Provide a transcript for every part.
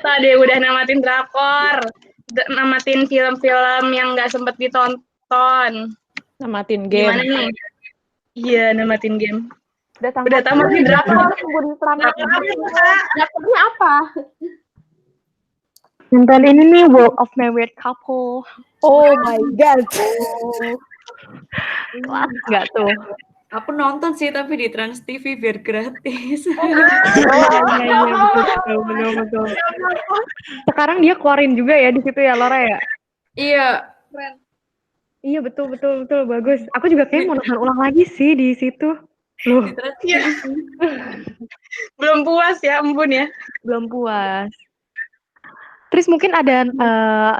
Tadi udah namatin drakor, namatin film-film yang nggak sempet ditonton. Namatin game. Gimana nih? Iya, namatin game. Udah tamatin drakor. Drakornya apa? Nonton ini nih, World of Married Couple. Oh my god. Kelas nggak tuh? Aku nonton sih tapi di Trans TV biar gratis. Iya, betul. Sekarang dia keluarin juga ya di situ ya, Laura ya? Iya. Keren. Iya, betul, bagus. Aku juga kayak mau nonton ulang lagi sih di situ. Loh, Iya. Belum puas ya, ampun ya. belum puas. Terus mungkin ada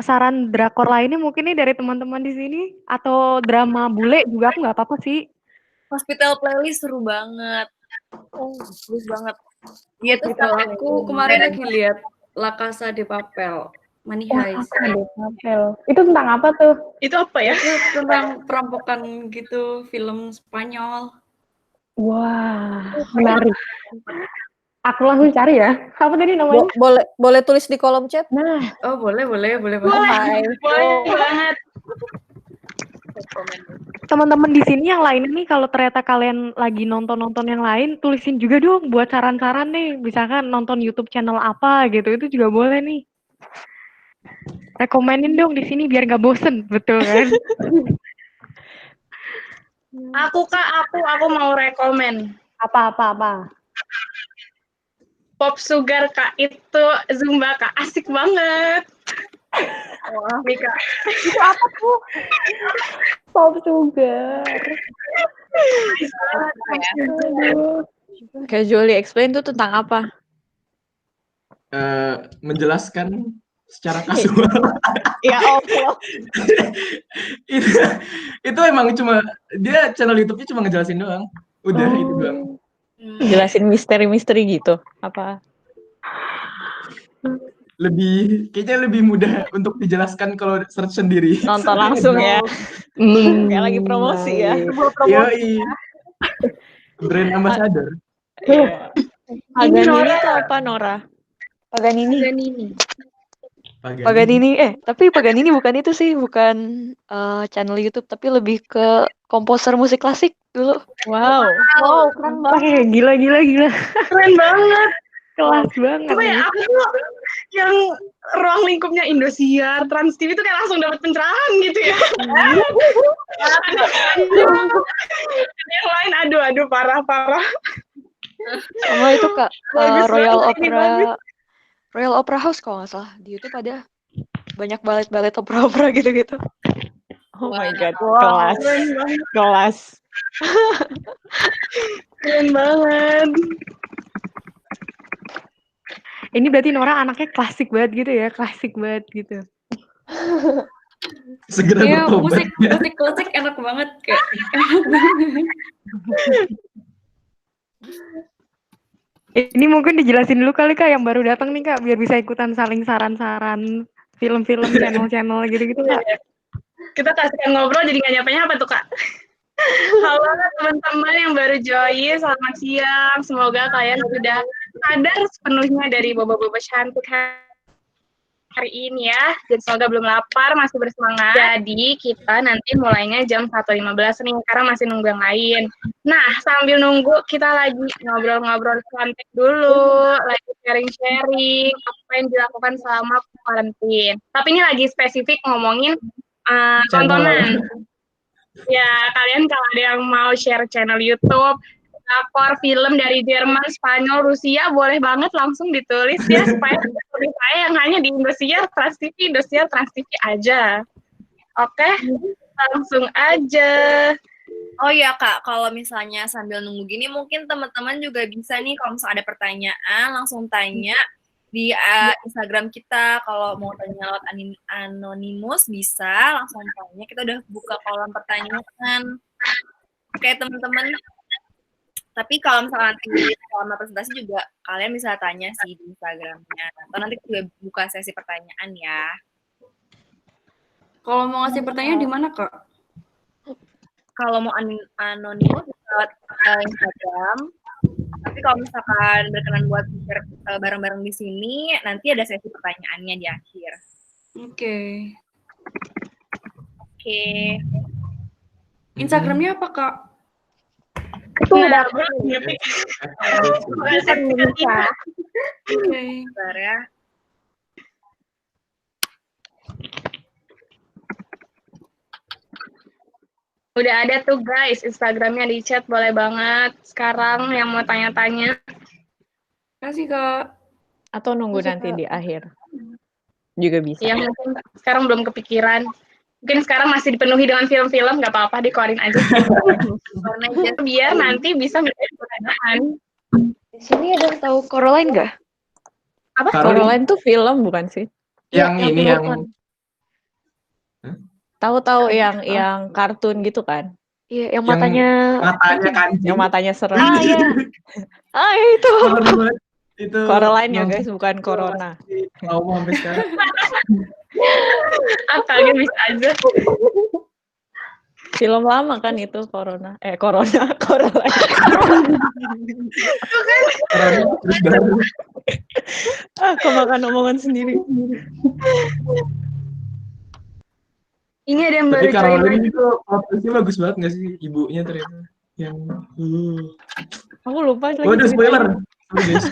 saran drakor lainnya mungkin nih dari teman-teman di sini, atau drama bule juga aku nggak apa-apa sih. Hospital Playlist seru banget. Seru banget. Iya tuh aku kemarin lagi lihat La Casa de Papel. Money Heist. Itu tentang apa tuh? Itu apa ya? Itu tentang perampokan gitu, film Spanyol. Wah, menarik. Aku langsung cari ya. Apa tadi namanya? Boleh tulis di kolom chat. Nah, Oh, boleh banget. Boleh banget. teman-teman di sini yang lain nih, kalau ternyata kalian lagi nonton yang lain, tulisin juga dong buat saran-saran nih. Misalkan nonton YouTube channel apa gitu, itu juga boleh nih. Rekomenin dong di sini biar nggak bosen, betul kan? Aku mau rekomen. Apa? Pop Sugar Kak, itu Zumba Kak, asik banget. Wah, Mika. Itu apa tuh? Pop Sugar. Casually explain tuh tentang apa? Menjelaskan secara kasual. Ya Allah. itu emang cuma dia channel YouTube-nya cuma ngejelasin doang. Udah itu doang. Jelasin misteri-misteri gitu. Apa? Kayaknya lebih mudah untuk dijelaskan kalau search sendiri. Nonton langsung ya. Kayak lagi promosi ya. Yoi. Brand ambassador. Paganini itu apa, Nora? Paganini. Tapi Paganini bukan itu sih, bukan channel YouTube, tapi lebih ke komposer musik klasik dulu. Wow, Keren banget. Gila. Keren banget. Kelas banget. Apa ya, aku tuh yang ruang lingkupnya Indosiar, Trans TV tuh kayak langsung dapat pencerahan gitu ya. Yang lain, aduh, parah. Sama itu Kak, Bagus Royal Opera House kalau nggak salah. Di YouTube ada banyak balet opera gitu-gitu. oh my god, kelas. Keren banget. Ini berarti Nora anaknya klasik banget gitu. Segera Iya, bertobat. musik klasik enak banget kayak. Ini mungkin dijelasin dulu kali Kak yang baru datang nih Kak, biar bisa ikutan saling saran-saran film-film channel gitu Kak. Kita kasihkan ngobrol jadi nggak nyapa tuh Kak. Halo teman-teman yang baru join, selamat siang. Semoga kalian sudah sadar sepenuhnya dari boba-boba cantik hari ini ya. Dan semoga belum lapar, masih bersemangat. Jadi kita nanti mulainya jam 1.15 nih, karena masih nunggu yang lain. Nah, sambil nunggu kita lagi ngobrol-ngobrol cantik dulu, lagi sharing-sharing, apa yang dilakukan selama karantina. Tapi ini lagi spesifik ngomongin tontonan. Ya, kalian kalau ada yang mau share channel YouTube, drakor, film dari Jerman, Spanyol, Rusia, boleh banget langsung ditulis ya, supaya seperti saya yang hanya di Indosiar, Trans TV aja. Oke, langsung aja. Oh iya Kak, kalau misalnya sambil nunggu gini, mungkin teman-teman juga bisa nih, kalau misalnya ada pertanyaan, langsung tanya di Instagram kita. Kalau mau tanya lewat anonimus bisa langsung tanya, kita udah buka kolom pertanyaan. Oke teman-teman, tapi kalau misalnya nanti selama presentasi juga kalian bisa tanya sih di Instagramnya, atau nanti juga buka sesi pertanyaan ya. Kalau mau ngasih pertanyaan di mana Kak? Kalau mau anonimus lewat Instagram, Tapi kalau misalkan berkenan buat share bareng-bareng di sini, nanti ada sesi pertanyaannya di akhir. Oke. Oke. Instagramnya apa, Kak? Itu udah ngetik. Oke. Bentar ya. Udah ada tuh guys, Instagramnya di chat, boleh banget. Sekarang yang mau tanya-tanya. Kasih, Kak. Atau nunggu Masuk, nanti Kak. di akhir. Juga bisa. Ya mungkin sekarang belum kepikiran. Mungkin sekarang masih dipenuhi dengan film-film, nggak apa-apa, dikeluarin aja. Biar nanti bisa menjadi pertanyaan. Di sini ada yang tahu Coraline nggak? Apa? Coraline tuh film bukan sih? Yang Yang ini yang pelukan. Tahu-tahu yang kartun gitu kan? Iya, yang matanya matanya kancing. Yang matanya serem. Ah iya. Ah itu. Horor banget. Itu Coraline ya guys, bukan Corona. Trauma sampai sekarang. Akalnya bisa aja. Film lama kan itu Corona. Coraline. Corona terus baru. Kemakan omongan sendiri. Ini ada yang Tapi baru join Caroline lagi. itu plotnya bagus banget nggak sih ibunya ternyata yang Aku lupa lagi. waduh spoiler. Sorry, guys.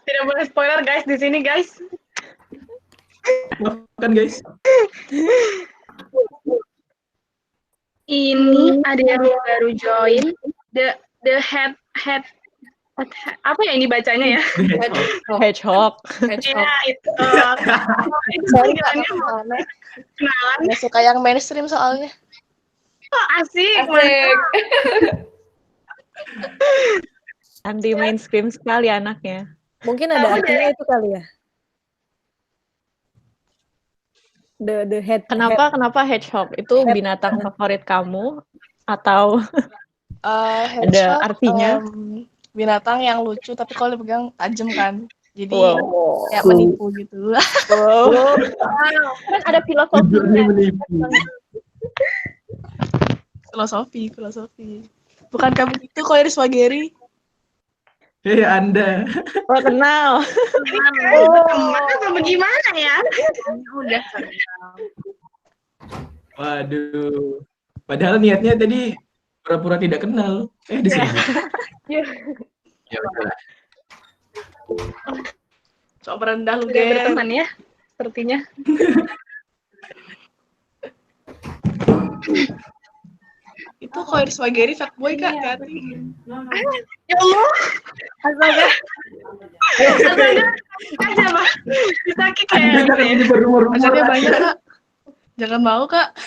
Tidak boleh spoiler guys di sini guys. Maafkan guys. Ini ada yang baru join. The head apa ya ini bacanya ya? Hedgehog. Ya itu. Itu Sorry, panggilannya Kak, mau aneh. kenalan. Nggak suka yang mainstream soalnya. Oh, asik. Asik. Anti mainstream sekali anaknya. Mungkin ada artinya itu kali ya. The head. Kenapa hedgehog? Itu binatang favorit kamu atau Hedgehog, artinya? binatang yang lucu tapi kalau dipegang tajam kan. Jadi Wow. kayak menipu gitu. Kan ada filosofinya. Tujuannya menipu. Filosofi. Bukankah begitu kalau Iris Wageri? Hei Anda. Oh, kenal. Apa bagaimana ya? Udah. Waduh. Padahal niatnya tadi pura-pura tidak kenal. Di sini. Ya udah. Sok merendah lu, Udah Ger. berteman ya, sepertinya. Itu kalau Iris Wageri fuckboy Kak, hati-hati. Ya Allah. Astaga. Siapa? Sakit ya. Anda jangan menyebar rumor-rumor. Pacarnya banyak Kak. Jangan mau Kak.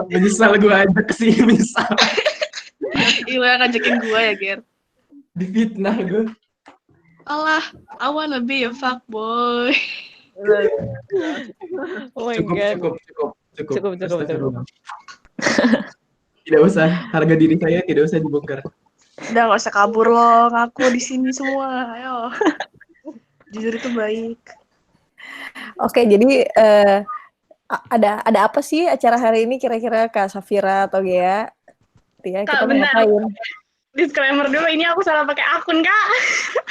menyesal gue ajak ke sini, menyesal. Iya ngajakin gua ya, Ger. Difitnah gue. Alah, I wanna be a fuckboy. Oh my Cukup. God. Cukup. Tidak usah, harga diri saya tidak usah dibongkar. Udah nggak usah kabur loh, ngaku di sini semua. Ayo. Jujur itu baik. Oke, jadi ada apa sih acara hari ini kira-kira Kak Safira atau Gea? Ya, Kak, kita mau benar. ngapain? Disclaimer dulu, ini aku salah pakai akun, Kak.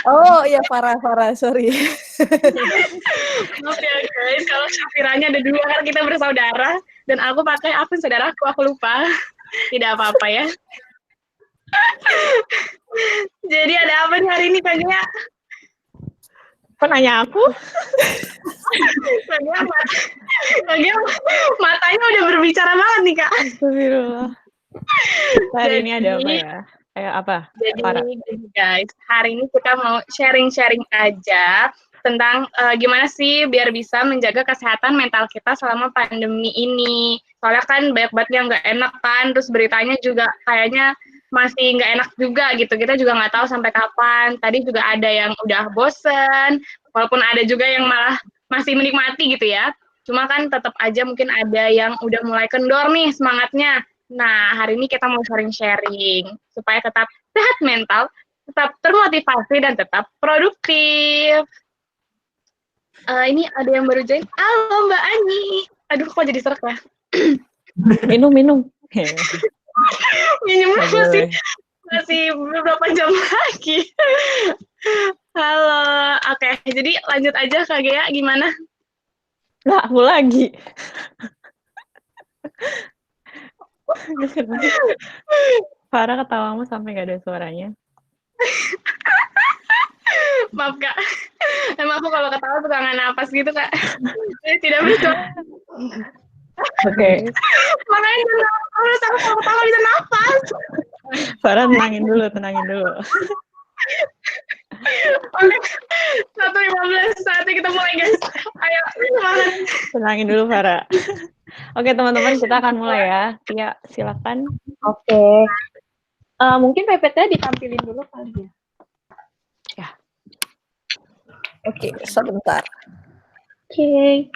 Oh iya, Farah, sorry. Maaf ya guys, kalau Syafiranya ada dua kan kita bersaudara. Dan aku pakai akun saudaraku, aku lupa. Tidak apa-apa ya. Jadi ada apa nih hari ini kayaknya? Kok nanya aku? Kayaknya matanya udah berbicara banget nih, Kak. Astagfirullah. Hari ini ada apa ya? Apa? Jadi guys, hari ini kita mau sharing-sharing aja tentang gimana sih biar bisa menjaga kesehatan mental kita selama pandemi ini. Soalnya kan banyak banget yang nggak enak kan, terus beritanya juga kayaknya masih nggak enak juga gitu. Kita juga nggak tahu sampai kapan. Tadi juga ada yang udah bosen, walaupun ada juga yang malah masih menikmati gitu ya. Cuma kan tetap aja mungkin ada yang udah mulai kendor nih semangatnya. Nah, hari ini kita mau sharing-sharing supaya tetap sehat mental, tetap termotivasi, dan tetap produktif. Ini ada yang baru join. Halo Mbak Ani. Aduh, kok jadi serak ya? Minum. Minumnya Nggak boleh. masih beberapa jam lagi. Halo, oke. Jadi lanjut aja Kak Gea, gimana? Lah, aku lagi. Farah ketawamu sampai gak ada suaranya. Maaf Kak. Emang aku kalau ketawa suka nggak napas gitu Kak. Jadi tidak bersuara. Oke. Makanya harus aku kalau ketawa bisa napas. Farah tenangin dulu. Oke, 1:15 saatnya kita mulai guys. Ayo, semangat. Tenangin dulu Farah. Oke teman-teman, kita akan mulai ya. Tia, silakan. Oke. Mungkin PPT ditampilin dulu kali ya. Ya. Oke, sebentar. Oke.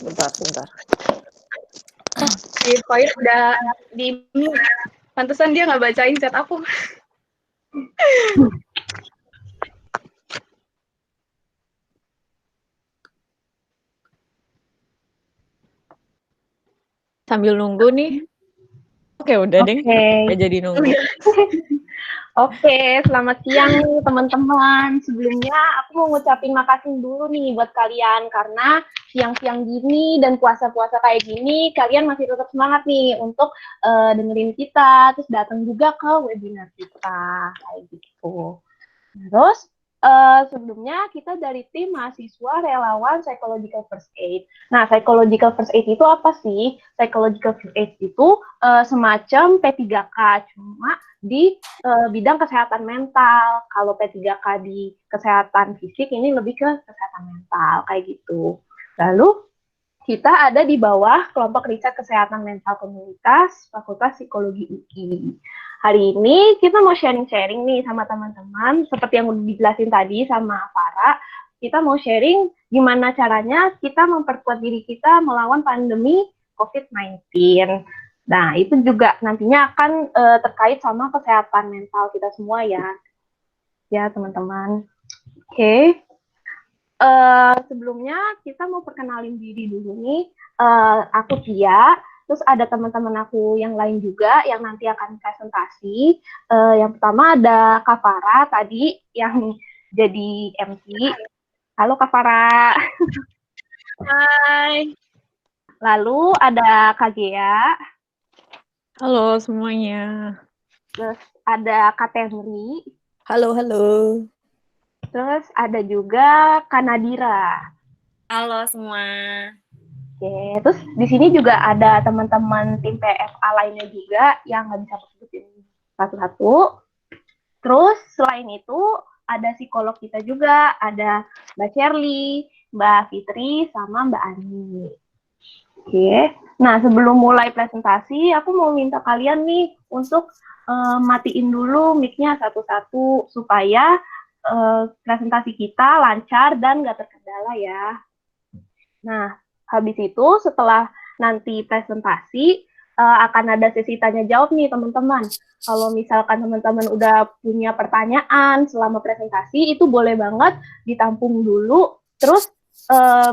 Bentar. Si Koir udah di mute. Pantesan dia nggak bacain chat aku. Sambil nunggu nih. Oke, udah deh. Gak jadi nunggu. Oke, selamat siang nih teman-teman. Sebelumnya aku mau ngucapin makasih dulu nih buat kalian karena siang-siang gini dan puasa-puasa kayak gini kalian masih tetap semangat nih untuk dengerin kita, terus datang juga ke webinar kita kayak gitu. Terus sebelumnya kita dari tim mahasiswa relawan Psychological First Aid. Nah, Psychological First Aid itu apa sih? Psychological First Aid itu semacam P3K, cuma di bidang kesehatan mental. Kalau P3K di kesehatan fisik, ini lebih ke kesehatan mental, kayak gitu. Lalu, kita ada di bawah kelompok riset kesehatan mental komunitas Fakultas Psikologi UI. Hari ini kita mau sharing-sharing nih sama teman-teman, seperti yang udah dijelasin tadi sama Farah, kita mau sharing gimana caranya kita memperkuat diri kita melawan pandemi COVID-19. Nah, itu juga nantinya akan terkait sama kesehatan mental kita semua ya. Ya, teman-teman. Oke. Sebelumnya kita mau perkenalin diri dulu nih. Aku Tia. Terus ada teman-teman aku yang lain juga yang nanti akan presentasi. Yang pertama ada Kak Farah tadi yang jadi MC. Halo Kak Farah. Hai. Lalu ada Kak Gea. Halo semuanya. Terus ada Kak Temri. Halo. Terus ada juga Kak Nadira. Halo semua. Oke, terus di sini juga ada teman-teman tim PFA lainnya juga yang nggak bisa aku sebutin satu-satu. Terus selain itu ada psikolog kita juga, ada Mbak Shirley, Mbak Fitri, sama Mbak Ani. Oke, nah sebelum mulai presentasi, aku mau minta kalian nih untuk matiin dulu mic-nya satu-satu supaya presentasi kita lancar dan nggak terkendala ya. Nah, habis itu setelah nanti presentasi akan ada sesi tanya jawab nih teman-teman. Kalau misalkan teman-teman udah punya pertanyaan selama presentasi itu boleh banget ditampung dulu, terus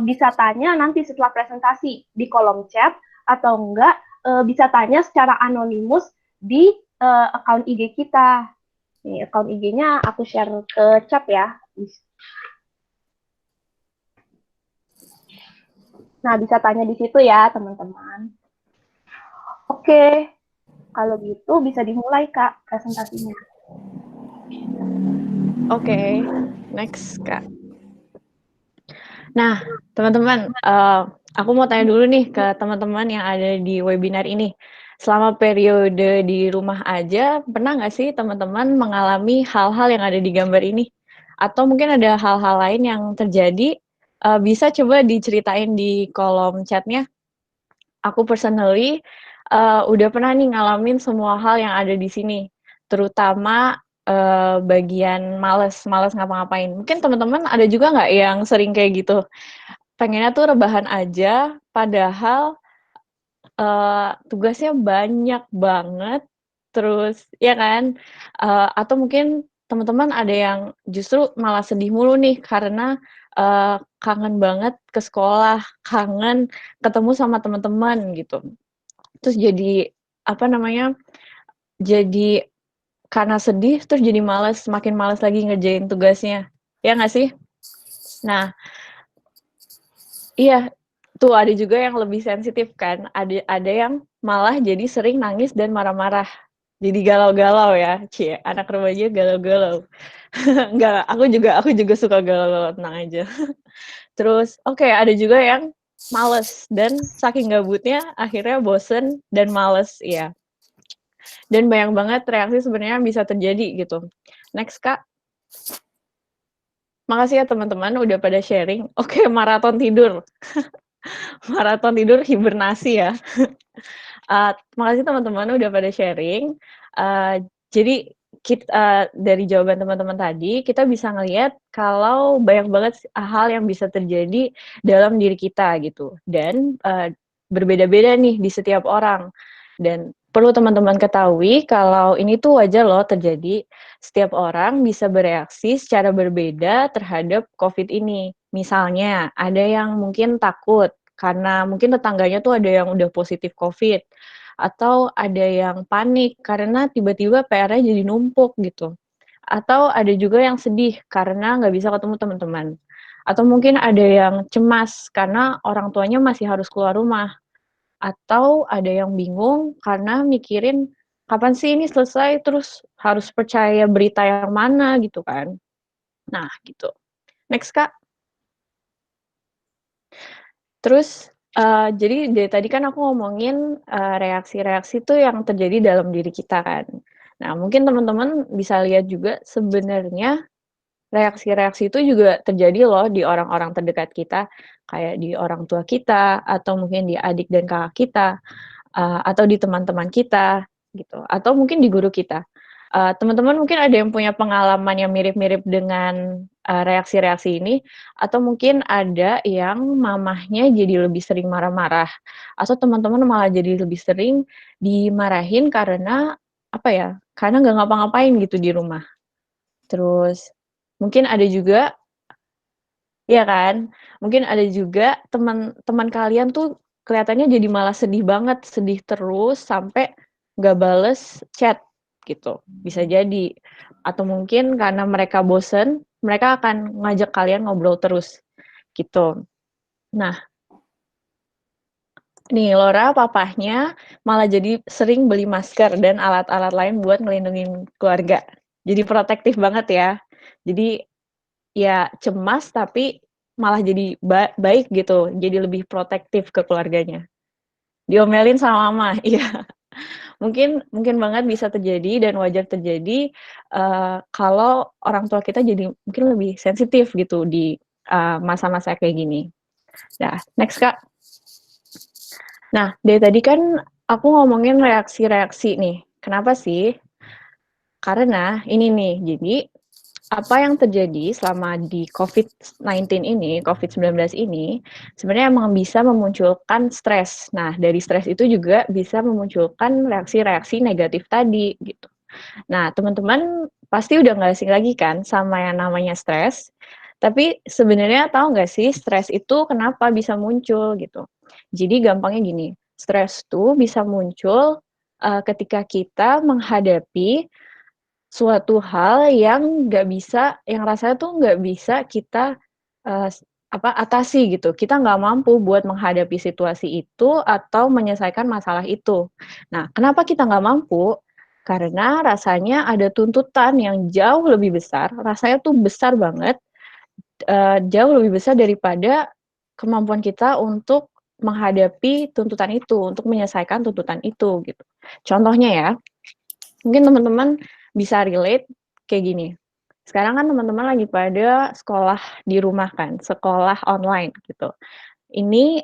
bisa tanya nanti setelah presentasi di kolom chat atau enggak bisa tanya secara anonimus di akun IG kita. Nih, akun IG-nya aku share ke chat ya. Nah, bisa tanya di situ ya, teman-teman. Oke, kalau gitu bisa dimulai, Kak, presentasinya. Oke, next, Kak. Nah, teman-teman, aku mau tanya dulu nih ke teman-teman yang ada di webinar ini. Selama periode di rumah aja, pernah nggak sih teman-teman mengalami hal-hal yang ada di gambar ini? atau mungkin ada hal-hal lain yang terjadi, bisa coba diceritain di kolom chat-nya. Aku personally, udah pernah nih ngalamin semua hal yang ada di sini, terutama, bagian males ngapa-ngapain. Mungkin teman-teman ada juga nggak yang sering kayak gitu? Pengennya tuh rebahan aja, padahal, tugasnya banyak banget, terus ya kan? Atau mungkin teman-teman ada yang justru malah sedih mulu nih karena, kangen banget ke sekolah, kangen ketemu sama teman-teman gitu. Terus jadi, apa namanya, jadi karena sedih terus jadi makin males lagi ngerjain tugasnya, ya nggak sih? Nah, iya, tuh ada juga yang lebih sensitif kan, ada yang malah jadi sering nangis dan marah-marah. Jadi galau-galau ya, cie, anak remaja galau-galau. Enggak, aku juga suka galau-galau, tenang aja. Terus, oke, ada juga yang males dan saking gabutnya akhirnya bosen dan males, iya. Dan banyak banget reaksi sebenarnya yang bisa terjadi gitu. Next, Kak. Makasih ya teman-teman udah pada sharing. Oke, maraton tidur. Maraton tidur hibernasi ya. Makasih teman-teman udah pada sharing. Jadi dari jawaban teman-teman tadi, kita bisa ngelihat kalau banyak banget hal yang bisa terjadi dalam diri kita gitu. Dan berbeda-beda nih di setiap orang. Dan perlu teman-teman ketahui kalau ini tuh wajar loh terjadi. Setiap orang bisa bereaksi secara berbeda terhadap COVID ini. Misalnya, ada yang mungkin takut karena mungkin tetangganya tuh ada yang udah positif COVID, atau ada yang panik karena tiba-tiba PR-nya jadi numpuk gitu, atau ada juga yang sedih karena nggak bisa ketemu teman-teman, atau mungkin ada yang cemas karena orang tuanya masih harus keluar rumah, atau ada yang bingung karena mikirin, "Kapan sih ini selesai?" Terus harus percaya berita yang mana gitu kan. Nah gitu. Next, Kak. Terus, jadi dari tadi kan aku ngomongin, reaksi-reaksi tuh yang terjadi dalam diri kita kan. Nah mungkin teman-teman bisa lihat juga sebenarnya reaksi-reaksi itu juga terjadi loh di orang-orang terdekat kita, kayak di orang tua kita, atau mungkin di adik dan kakak kita, atau di teman-teman kita, gitu, atau mungkin di guru kita. Teman-teman mungkin ada yang punya pengalaman yang mirip-mirip dengan, reaksi-reaksi ini, atau mungkin ada yang mamahnya jadi lebih sering marah-marah, atau teman-teman malah jadi lebih sering dimarahin karena, apa ya, karena nggak ngapa-ngapain gitu di rumah. Terus mungkin ada juga iya kan? Mungkin ada juga teman kalian tuh kelihatannya jadi malah sedih banget, sedih terus sampai nggak bales chat gitu, bisa jadi. Atau mungkin karena mereka bosen, mereka akan ngajak kalian ngobrol terus, gitu. Nah, nih Laura papahnya malah jadi sering beli masker dan alat-alat lain buat ngelindungin keluarga. Jadi protektif banget ya. Jadi ya cemas tapi malah jadi baik gitu, jadi lebih protektif ke keluarganya. Diomelin sama mama, iya. Mungkin banget bisa terjadi dan wajar terjadi, kalau orang tua kita jadi mungkin lebih sensitif gitu di, masa-masa kayak gini. Nah, next, Kak. Nah, dari tadi kan aku ngomongin reaksi-reaksi nih. Kenapa sih? Karena ini nih, jadi apa yang terjadi selama di COVID-19 ini, COVID-19 ini, sebenarnya emang bisa memunculkan stres. Nah, dari stres itu juga bisa memunculkan reaksi-reaksi negatif tadi, gitu. Nah, teman-teman pasti udah nggak asing lagi kan sama yang namanya stres, tapi sebenarnya tahu nggak sih stres itu kenapa bisa muncul, gitu. Jadi gampangnya gini, stres tuh bisa muncul, ketika kita menghadapi suatu hal yang rasanya tuh nggak bisa kita, atasi gitu. Kita nggak mampu buat menghadapi situasi itu atau menyelesaikan masalah itu. Nah, kenapa kita nggak mampu? Karena rasanya ada tuntutan yang jauh lebih besar, rasanya tuh besar banget, jauh lebih besar daripada kemampuan kita untuk menghadapi tuntutan itu, untuk menyelesaikan tuntutan itu, gitu. Contohnya ya, mungkin teman-teman bisa relate kayak gini, Sekarang kan teman-teman lagi pada sekolah di rumah kan, sekolah online gitu.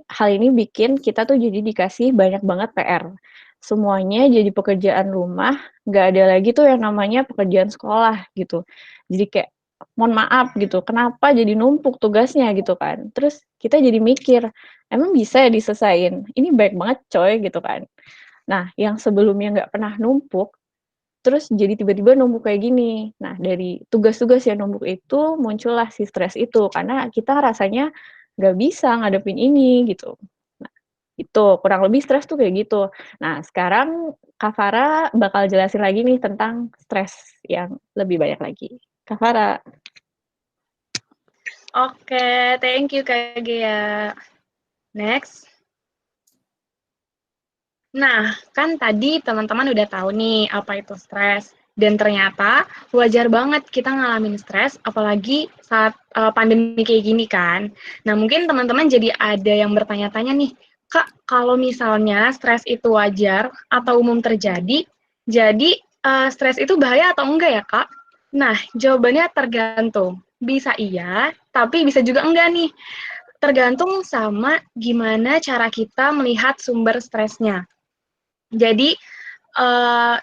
Hal ini bikin kita tuh jadi dikasih banyak banget PR. Semuanya jadi pekerjaan rumah, nggak ada lagi tuh yang namanya pekerjaan sekolah gitu. Jadi kayak, mohon maaf gitu, kenapa jadi numpuk tugasnya gitu kan. Terus kita jadi mikir, emang bisa ya diselesain? Ini baik banget coy gitu kan. Nah, yang sebelumnya nggak pernah numpuk, terus jadi tiba-tiba numpuk kayak gini. Nah, dari tugas-tugas yang numpuk itu muncullah si stres itu, karena kita rasanya nggak bisa ngadepin ini gitu. Nah, itu kurang lebih stres tuh kayak gitu. Nah, sekarang Kak Farah bakal jelasin lagi nih tentang stres yang lebih banyak lagi. Kak Farah. Oke, thank you Kak Gea. Next. Nah, kan tadi teman-teman udah tahu nih apa itu stres. Dan ternyata wajar banget kita ngalamin stres, apalagi saat pandemi kayak gini kan. Nah, mungkin teman-teman jadi ada yang bertanya-tanya nih, Kak, kalau misalnya stres itu wajar atau umum terjadi, jadi stres itu bahaya atau enggak ya, Kak? Nah, jawabannya tergantung. Bisa iya, tapi bisa juga enggak nih. Tergantung sama gimana cara kita melihat sumber stresnya. Jadi,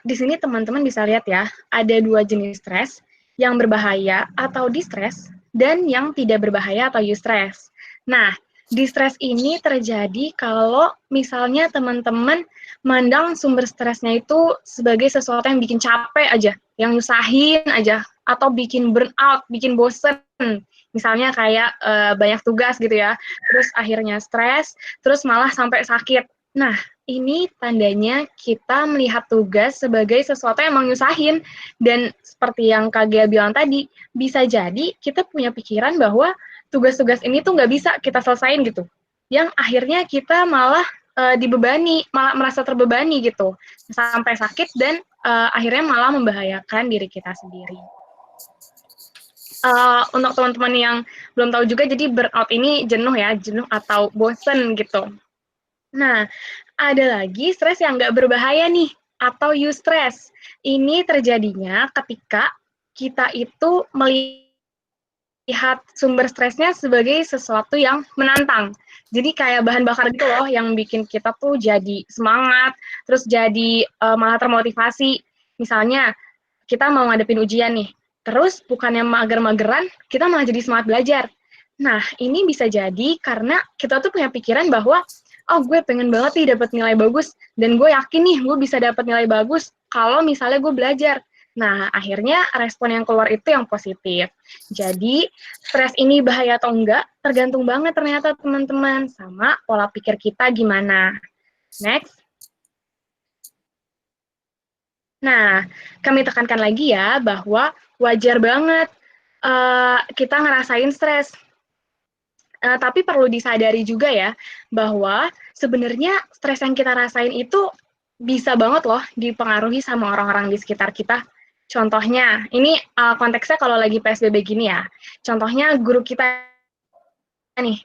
di sini teman-teman bisa lihat ya, ada 2 jenis stres, yang berbahaya atau distress, dan yang tidak berbahaya atau eustress. Nah, distress ini terjadi kalau misalnya teman-teman mandang sumber stresnya itu sebagai sesuatu yang bikin capek aja, yang nyusahin aja, atau bikin burnout, bikin bosen. Misalnya kayak banyak tugas gitu ya, terus akhirnya stres, terus malah sampai sakit. Nah, ini tandanya kita melihat tugas sebagai sesuatu yang menyusahin. Dan seperti yang Kak Gia bilang tadi, bisa jadi kita punya pikiran bahwa tugas-tugas ini tuh nggak bisa kita selesain gitu. Yang akhirnya kita malah dibebani, malah merasa terbebani gitu. Sampai sakit dan akhirnya malah membahayakan diri kita sendiri. Untuk teman-teman yang belum tahu juga, jadi burnout ini jenuh ya, jenuh atau bosen gitu. Nah, ada lagi stres yang nggak berbahaya nih, atau eustress. Ini terjadinya ketika kita itu melihat sumber stresnya sebagai sesuatu yang menantang. Jadi kayak bahan bakar gitu loh, yang bikin kita tuh jadi semangat, terus jadi malah termotivasi. Misalnya, kita mau ngadepin ujian nih, terus bukannya mager-mageran, kita malah jadi semangat belajar. Nah, ini bisa jadi karena kita tuh punya pikiran bahwa oh gue pengen banget nih dapat nilai bagus, dan gue yakin nih gue bisa dapat nilai bagus kalau misalnya gue belajar. Nah, akhirnya respon yang keluar itu yang positif. Jadi, stres ini bahaya atau enggak, tergantung banget ternyata teman-teman, sama pola pikir kita gimana. Next. Nah, kami tekankan lagi ya, bahwa wajar banget kita ngerasain stres. Tapi perlu disadari juga ya, bahwa sebenarnya stres yang kita rasain itu bisa banget loh dipengaruhi sama orang-orang di sekitar kita. Contohnya, ini konteksnya kalau lagi PSBB gini ya, contohnya guru kita nih,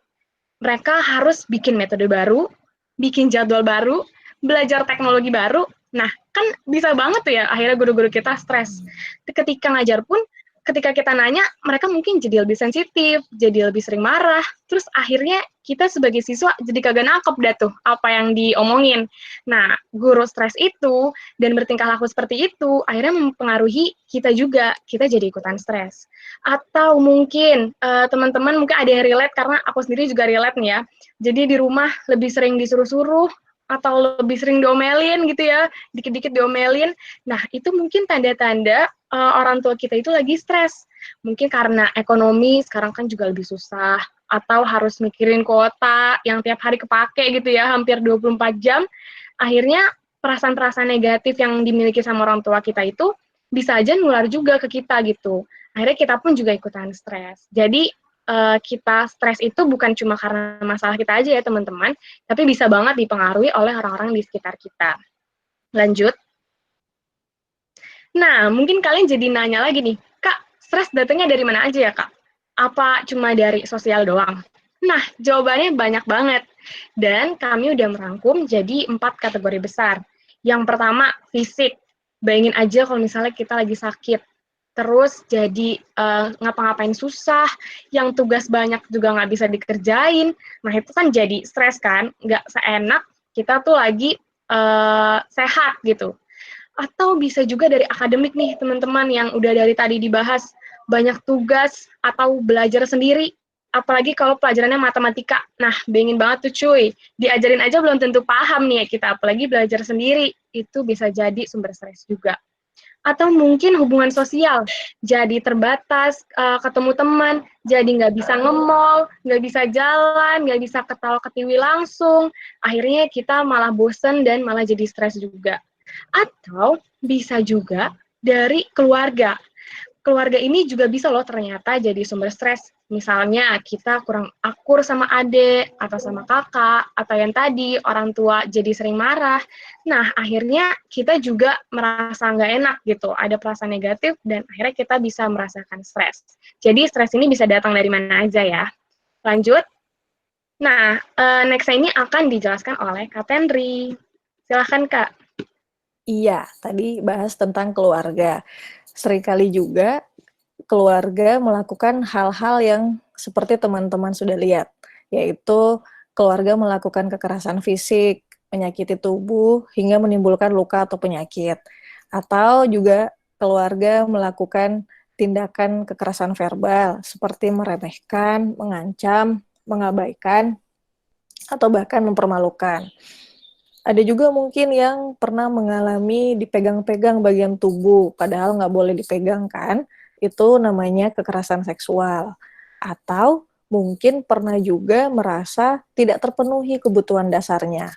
mereka harus bikin metode baru, bikin jadwal baru, belajar teknologi baru. Nah, kan bisa banget tuh ya akhirnya guru-guru kita stres. Ketika ngajar pun, ketika kita nanya, mereka mungkin jadi lebih sensitif, jadi lebih sering marah, terus akhirnya kita sebagai siswa jadi kagak nangkep dah tuh apa yang diomongin. Nah, guru stres itu dan bertingkah laku seperti itu akhirnya mempengaruhi kita juga, kita jadi ikutan stres. Atau mungkin teman-teman mungkin ada yang relate, karena aku sendiri juga relate nih ya. Jadi di rumah lebih sering disuruh-suruh, atau lebih sering diomelin gitu ya, dikit-dikit diomelin. Nah, itu mungkin tanda-tanda orang tua kita itu lagi stres. Mungkin karena ekonomi sekarang kan juga lebih susah, atau harus mikirin kuota yang tiap hari kepake gitu ya, hampir 24 jam. Akhirnya perasaan-perasaan negatif yang dimiliki sama orang tua kita itu bisa aja nular juga ke kita gitu. Akhirnya kita pun juga ikutan stres. Jadi kita stres itu bukan cuma karena masalah kita aja ya teman-teman, tapi bisa banget dipengaruhi oleh orang-orang di sekitar kita. Lanjut. Nah, mungkin kalian jadi nanya lagi nih, Kak, stres datangnya dari mana aja ya, Kak? Apa cuma dari sosial doang? Nah, jawabannya banyak banget. Dan kami udah merangkum jadi 4 kategori besar. Yang pertama, fisik. Bayangin aja kalau misalnya kita lagi sakit. terus jadi ngapa-ngapain susah, yang tugas banyak juga nggak bisa dikerjain. Nah, itu kan jadi stres kan, nggak seenak kita tuh lagi sehat gitu. Atau bisa juga dari akademik nih, teman-teman, yang udah dari tadi dibahas, banyak tugas atau belajar sendiri, apalagi kalau pelajarannya matematika. Nah, bingin banget tuh cuy, diajarin aja belum tentu paham nih ya kita, apalagi belajar sendiri, itu bisa jadi sumber stres juga. Atau mungkin hubungan sosial, jadi terbatas, ketemu teman, jadi nggak bisa nge-mall, nggak bisa jalan, nggak bisa ketawa-ketiwi langsung, akhirnya kita malah bosen dan malah jadi stres juga. Atau bisa juga dari keluarga. Keluarga ini juga bisa loh ternyata jadi sumber stres. Misalnya kita kurang akur sama adik, atau sama kakak, atau yang tadi orang tua jadi sering marah. Nah, akhirnya kita juga merasa nggak enak gitu, ada perasaan negatif, dan akhirnya kita bisa merasakan stres. Jadi stres ini bisa datang dari mana aja ya. Lanjut. Nah, next ini akan dijelaskan oleh Kak Tenri. Silahkan Kak. Iya, tadi bahas tentang keluarga. Seringkali juga keluarga melakukan hal-hal yang seperti teman-teman sudah lihat, yaitu keluarga melakukan kekerasan fisik, menyakiti tubuh, hingga menimbulkan luka atau penyakit. Atau juga keluarga melakukan tindakan kekerasan verbal, seperti meremehkan, mengancam, mengabaikan, atau bahkan mempermalukan. Ada juga mungkin yang pernah mengalami dipegang-pegang bagian tubuh, padahal nggak boleh dipegang kan, itu namanya kekerasan seksual. Atau mungkin pernah juga merasa tidak terpenuhi kebutuhan dasarnya.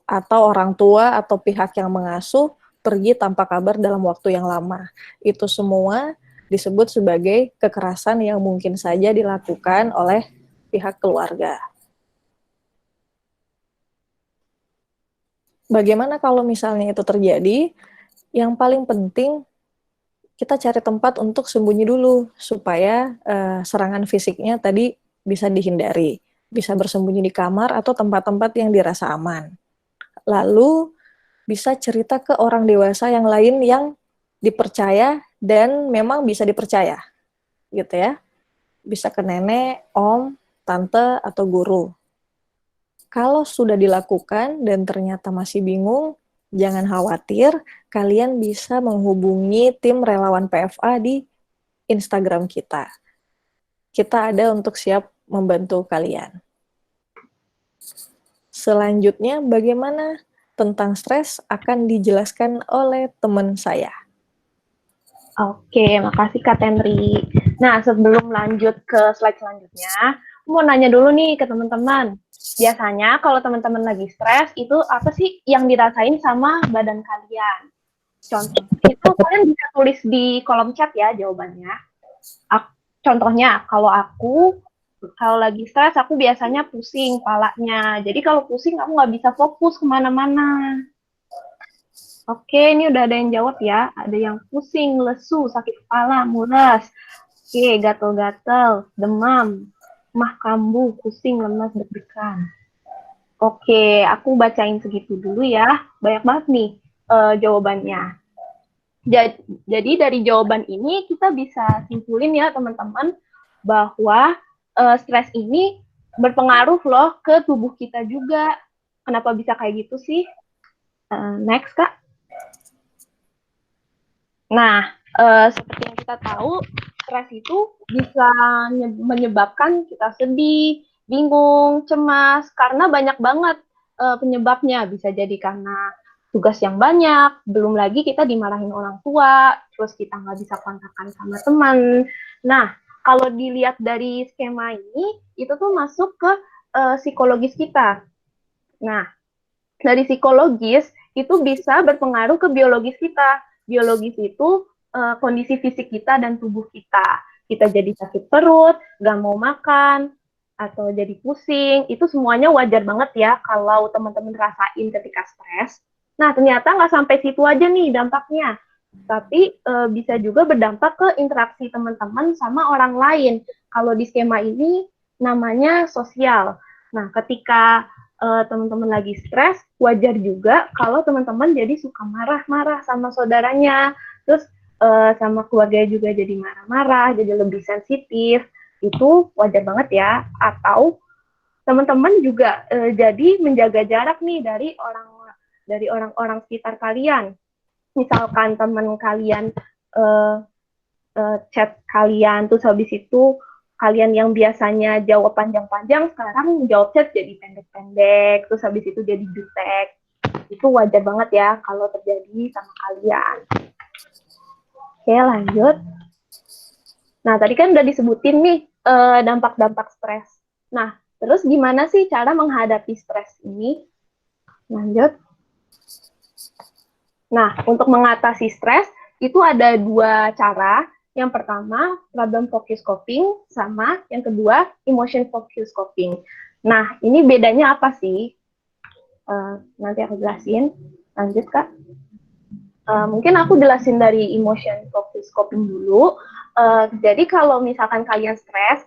Atau orang tua atau pihak yang mengasuh pergi tanpa kabar dalam waktu yang lama. Itu semua disebut sebagai kekerasan yang mungkin saja dilakukan oleh pihak keluarga. Bagaimana kalau misalnya itu terjadi? Yang paling penting kita cari tempat untuk sembunyi dulu supaya serangan fisiknya tadi bisa dihindari. Bisa bersembunyi di kamar atau tempat-tempat yang dirasa aman. Lalu bisa cerita ke orang dewasa yang lain yang dipercaya dan memang bisa dipercaya. Gitu ya. Bisa ke nenek, om, tante, atau guru. Kalau sudah dilakukan dan ternyata masih bingung, jangan khawatir, kalian bisa menghubungi tim relawan PFA di Instagram kita. Kita ada untuk siap membantu kalian. Selanjutnya, bagaimana tentang stres akan dijelaskan oleh teman saya. Oke, makasih Kak Tenri. Nah, sebelum lanjut ke slide selanjutnya, mau nanya dulu nih ke teman-teman. Biasanya kalau teman-teman lagi stres, itu apa sih yang dirasain sama badan kalian? Contoh, itu kalian bisa tulis di kolom chat ya jawabannya. Contohnya, kalau lagi stres, aku biasanya pusing kepalanya. Jadi kalau pusing, aku nggak bisa fokus kemana-mana. Oke, ini udah ada yang jawab ya. Ada yang pusing, lesu, sakit kepala, mulas. Oke, gatel-gatel, demam, mah kambuh, pusing, lemas, deg-degan. Oke, aku bacain segitu dulu ya. Banyak banget nih jawabannya. Jadi dari jawaban ini kita bisa simpulin ya teman-teman bahwa stres ini berpengaruh loh ke tubuh kita juga. Kenapa bisa kayak gitu sih? Next, Kak. Nah, seperti yang kita tahu, stres itu bisa menyebabkan kita sedih, bingung, cemas, karena banyak banget penyebabnya. Bisa jadi karena tugas yang banyak, belum lagi kita dimarahin orang tua, terus kita nggak bisa kontakkan sama teman. Nah, kalau dilihat dari skema ini, itu tuh masuk ke psikologis kita. Nah, dari psikologis, itu bisa berpengaruh ke biologis kita. Biologis itu kondisi fisik kita dan tubuh kita. Kita jadi sakit perut, gak mau makan, atau jadi pusing. Itu semuanya wajar banget ya kalau teman-teman rasain ketika stres. Nah, ternyata nggak sampai situ aja nih dampaknya. Tapi bisa juga berdampak ke interaksi teman-teman sama orang lain. Kalau di skema ini namanya sosial. Nah, ketika teman-teman lagi stres, wajar juga kalau teman-teman jadi suka marah-marah sama saudaranya, terus sama keluarga juga jadi marah-marah, jadi lebih sensitif, itu wajar banget ya. Atau teman-teman juga jadi menjaga jarak nih dari orang-orang sekitar kalian. Misalkan teman kalian chat kalian, terus habis itu kalian yang biasanya jawab panjang-panjang, sekarang jawab chat jadi pendek-pendek, terus habis itu jadi jutek. Itu wajar banget ya kalau terjadi sama kalian. Oke, lanjut. Nah, tadi kan udah disebutin nih dampak-dampak stres. Nah, terus gimana sih cara menghadapi stres ini? Lanjut. Nah, untuk mengatasi stres, itu ada 2 cara. Yang pertama, problem focus coping, sama yang kedua, emotion focus coping. Nah, ini bedanya apa sih? Nanti aku jelasin. Lanjut, Kak. Mungkin aku jelasin dari emotion focus coping dulu. Jadi kalau misalkan kalian stres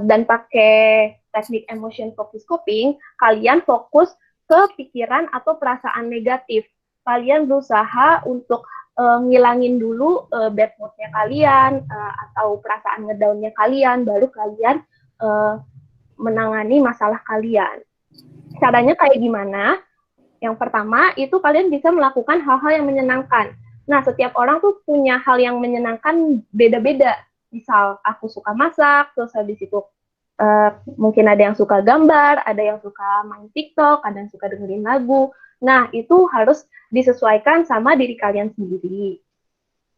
dan pakai teknik emotion focus coping, kalian fokus ke pikiran atau perasaan negatif. Kalian berusaha untuk ngilangin dulu bad mood-nya kalian atau perasaan ngedown-nya kalian, baru kalian menangani masalah kalian. Caranya kayak gimana? Yang pertama, itu kalian bisa melakukan hal-hal yang menyenangkan. Nah, setiap orang tuh punya hal yang menyenangkan beda-beda. Misal, aku suka masak, terus habis itu mungkin ada yang suka gambar, ada yang suka main TikTok, ada yang suka dengerin lagu. Nah, itu harus disesuaikan sama diri kalian sendiri.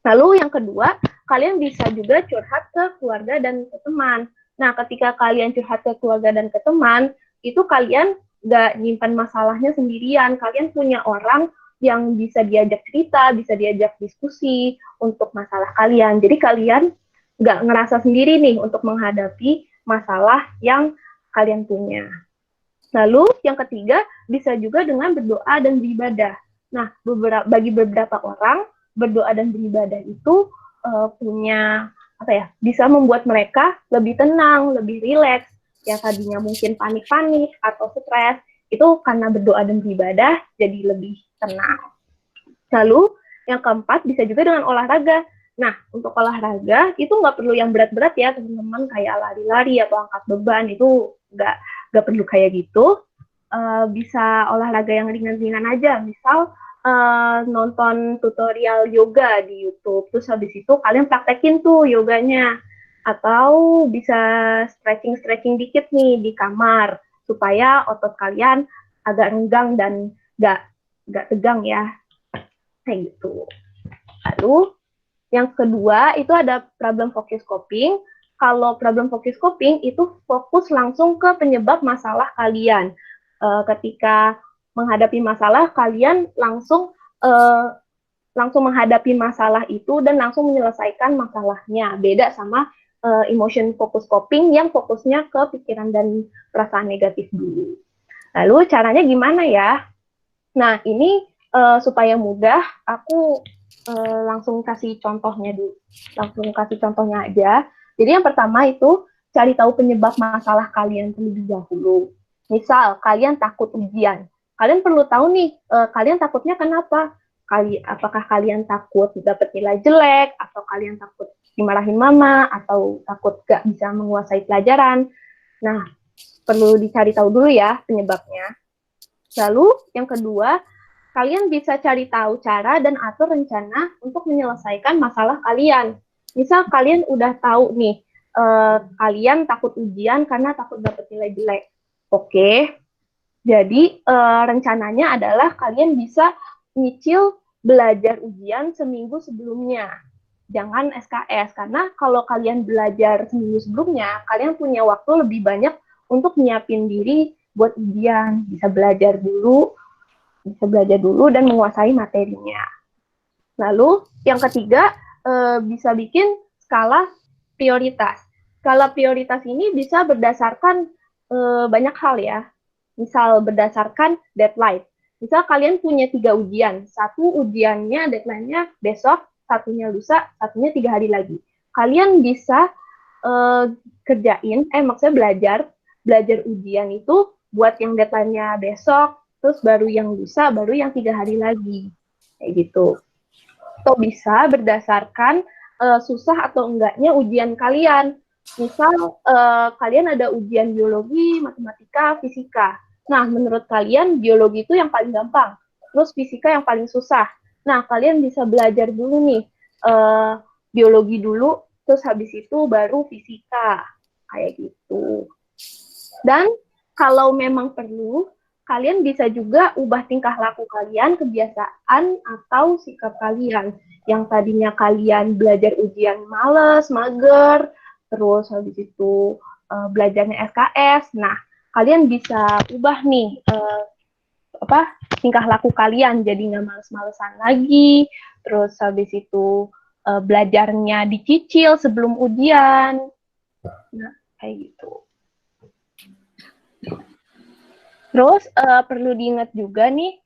Lalu yang kedua, kalian bisa juga curhat ke keluarga dan ke teman. Nah, ketika kalian curhat ke keluarga dan ke teman, itu kalian nggak nyimpan masalahnya sendirian. Kalian punya orang yang bisa diajak cerita, bisa diajak diskusi untuk masalah kalian. Jadi kalian nggak ngerasa sendiri nih untuk menghadapi masalah yang kalian punya. Lalu yang ketiga, bisa juga dengan berdoa dan beribadah. Nah, bagi beberapa orang, berdoa dan beribadah itu punya bisa membuat mereka lebih tenang, lebih rileks. Yang tadinya mungkin panik-panik atau stres, itu karena berdoa dan beribadah jadi lebih tenang. Lalu yang keempat, bisa juga dengan olahraga. Nah, untuk olahraga itu nggak perlu yang berat-berat ya teman-teman, kayak lari-lari atau angkat beban, itu nggak perlu kayak gitu. Bisa olahraga yang ringan-ringan aja, misal nonton tutorial yoga di YouTube, terus habis itu kalian praktekin tuh yoganya, atau bisa stretching dikit nih di kamar, supaya otot kalian agak renggang dan nggak tegang ya, kayak gitu. Lalu yang kedua itu ada problem focus coping. Kalau problem focus coping itu fokus langsung ke penyebab masalah kalian. Ketika menghadapi masalah, kalian langsung menghadapi masalah itu dan langsung menyelesaikan masalahnya. Beda sama emotion focus coping yang fokusnya ke pikiran dan perasaan negatif dulu. Lalu caranya gimana ya? Nah, ini supaya mudah, aku langsung kasih contohnya dulu. Langsung kasih contohnya aja. Jadi yang pertama itu cari tahu penyebab masalah kalian terlebih dahulu. Misal, kalian takut ujian. Kalian perlu tahu nih, kalian takutnya kenapa? Apakah kalian takut dapat nilai jelek, atau kalian takut dimarahin mama, atau takut gak bisa menguasai pelajaran. Nah, perlu dicari tahu dulu ya penyebabnya. Lalu, yang kedua, kalian bisa cari tahu cara dan atur rencana untuk menyelesaikan masalah kalian. Misal kalian udah tahu nih, kalian takut ujian karena takut dapat nilai jelek. Oke, jadi rencananya adalah kalian bisa nyicil belajar ujian seminggu sebelumnya. Jangan SKS, karena kalau kalian belajar seminggu sebelumnya, kalian punya waktu lebih banyak untuk nyiapin diri buat ujian. Bisa belajar dulu dan menguasai materinya. Lalu yang ketiga, bisa bikin skala prioritas. Skala prioritas ini bisa berdasarkan banyak hal ya. Misal berdasarkan deadline. Misal kalian punya 3 ujian. Satu ujiannya deadline-nya besok, satunya lusa, satunya 3 hari lagi. Kalian bisa belajar ujian itu buat yang deadline-nya besok, terus baru yang lusa, baru yang 3 hari lagi. Kayak gitu. atau bisa berdasarkan susah atau enggaknya ujian kalian. Misal kalian ada ujian biologi, matematika, fisika. Nah, menurut kalian biologi itu yang paling gampang, terus fisika yang paling susah. Nah, kalian bisa belajar dulu nih biologi dulu, terus habis itu baru fisika, kayak gitu. Dan kalau memang perlu, kalian bisa juga ubah tingkah laku kalian, kebiasaan atau sikap kalian. Yang tadinya kalian belajar ujian males, mager, terus habis itu belajarnya SKS. Nah, kalian bisa ubah nih tingkah laku kalian, jadi nggak males-malesan lagi. Terus habis itu belajarnya dicicil sebelum ujian. Nah, kayak gitu. Terus perlu diingat juga nih,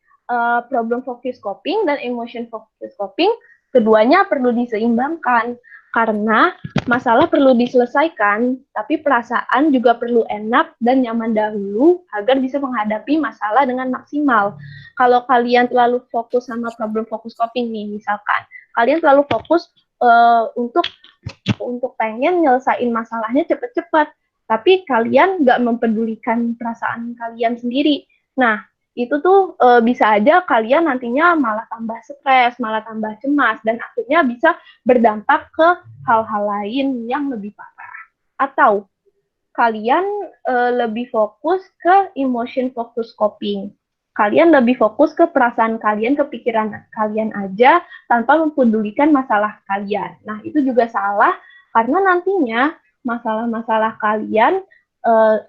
problem focus coping dan emotion focus coping, keduanya perlu diseimbangkan. Karena masalah perlu diselesaikan, tapi perasaan juga perlu enak dan nyaman dahulu agar bisa menghadapi masalah dengan maksimal. Kalau kalian terlalu fokus sama problem focus coping nih, misalkan, kalian terlalu fokus untuk pengen nyelesain masalahnya cepet-cepet, tapi kalian nggak mempedulikan perasaan kalian sendiri. Nah, itu tuh bisa aja kalian nantinya malah tambah stres, malah tambah cemas, dan akhirnya bisa berdampak ke hal-hal lain yang lebih parah. Atau kalian lebih fokus ke emotion focus coping. Kalian lebih fokus ke perasaan kalian, ke pikiran kalian aja, tanpa mempedulikan masalah kalian. Nah, itu juga salah, karena nantinya masalah-masalah kalian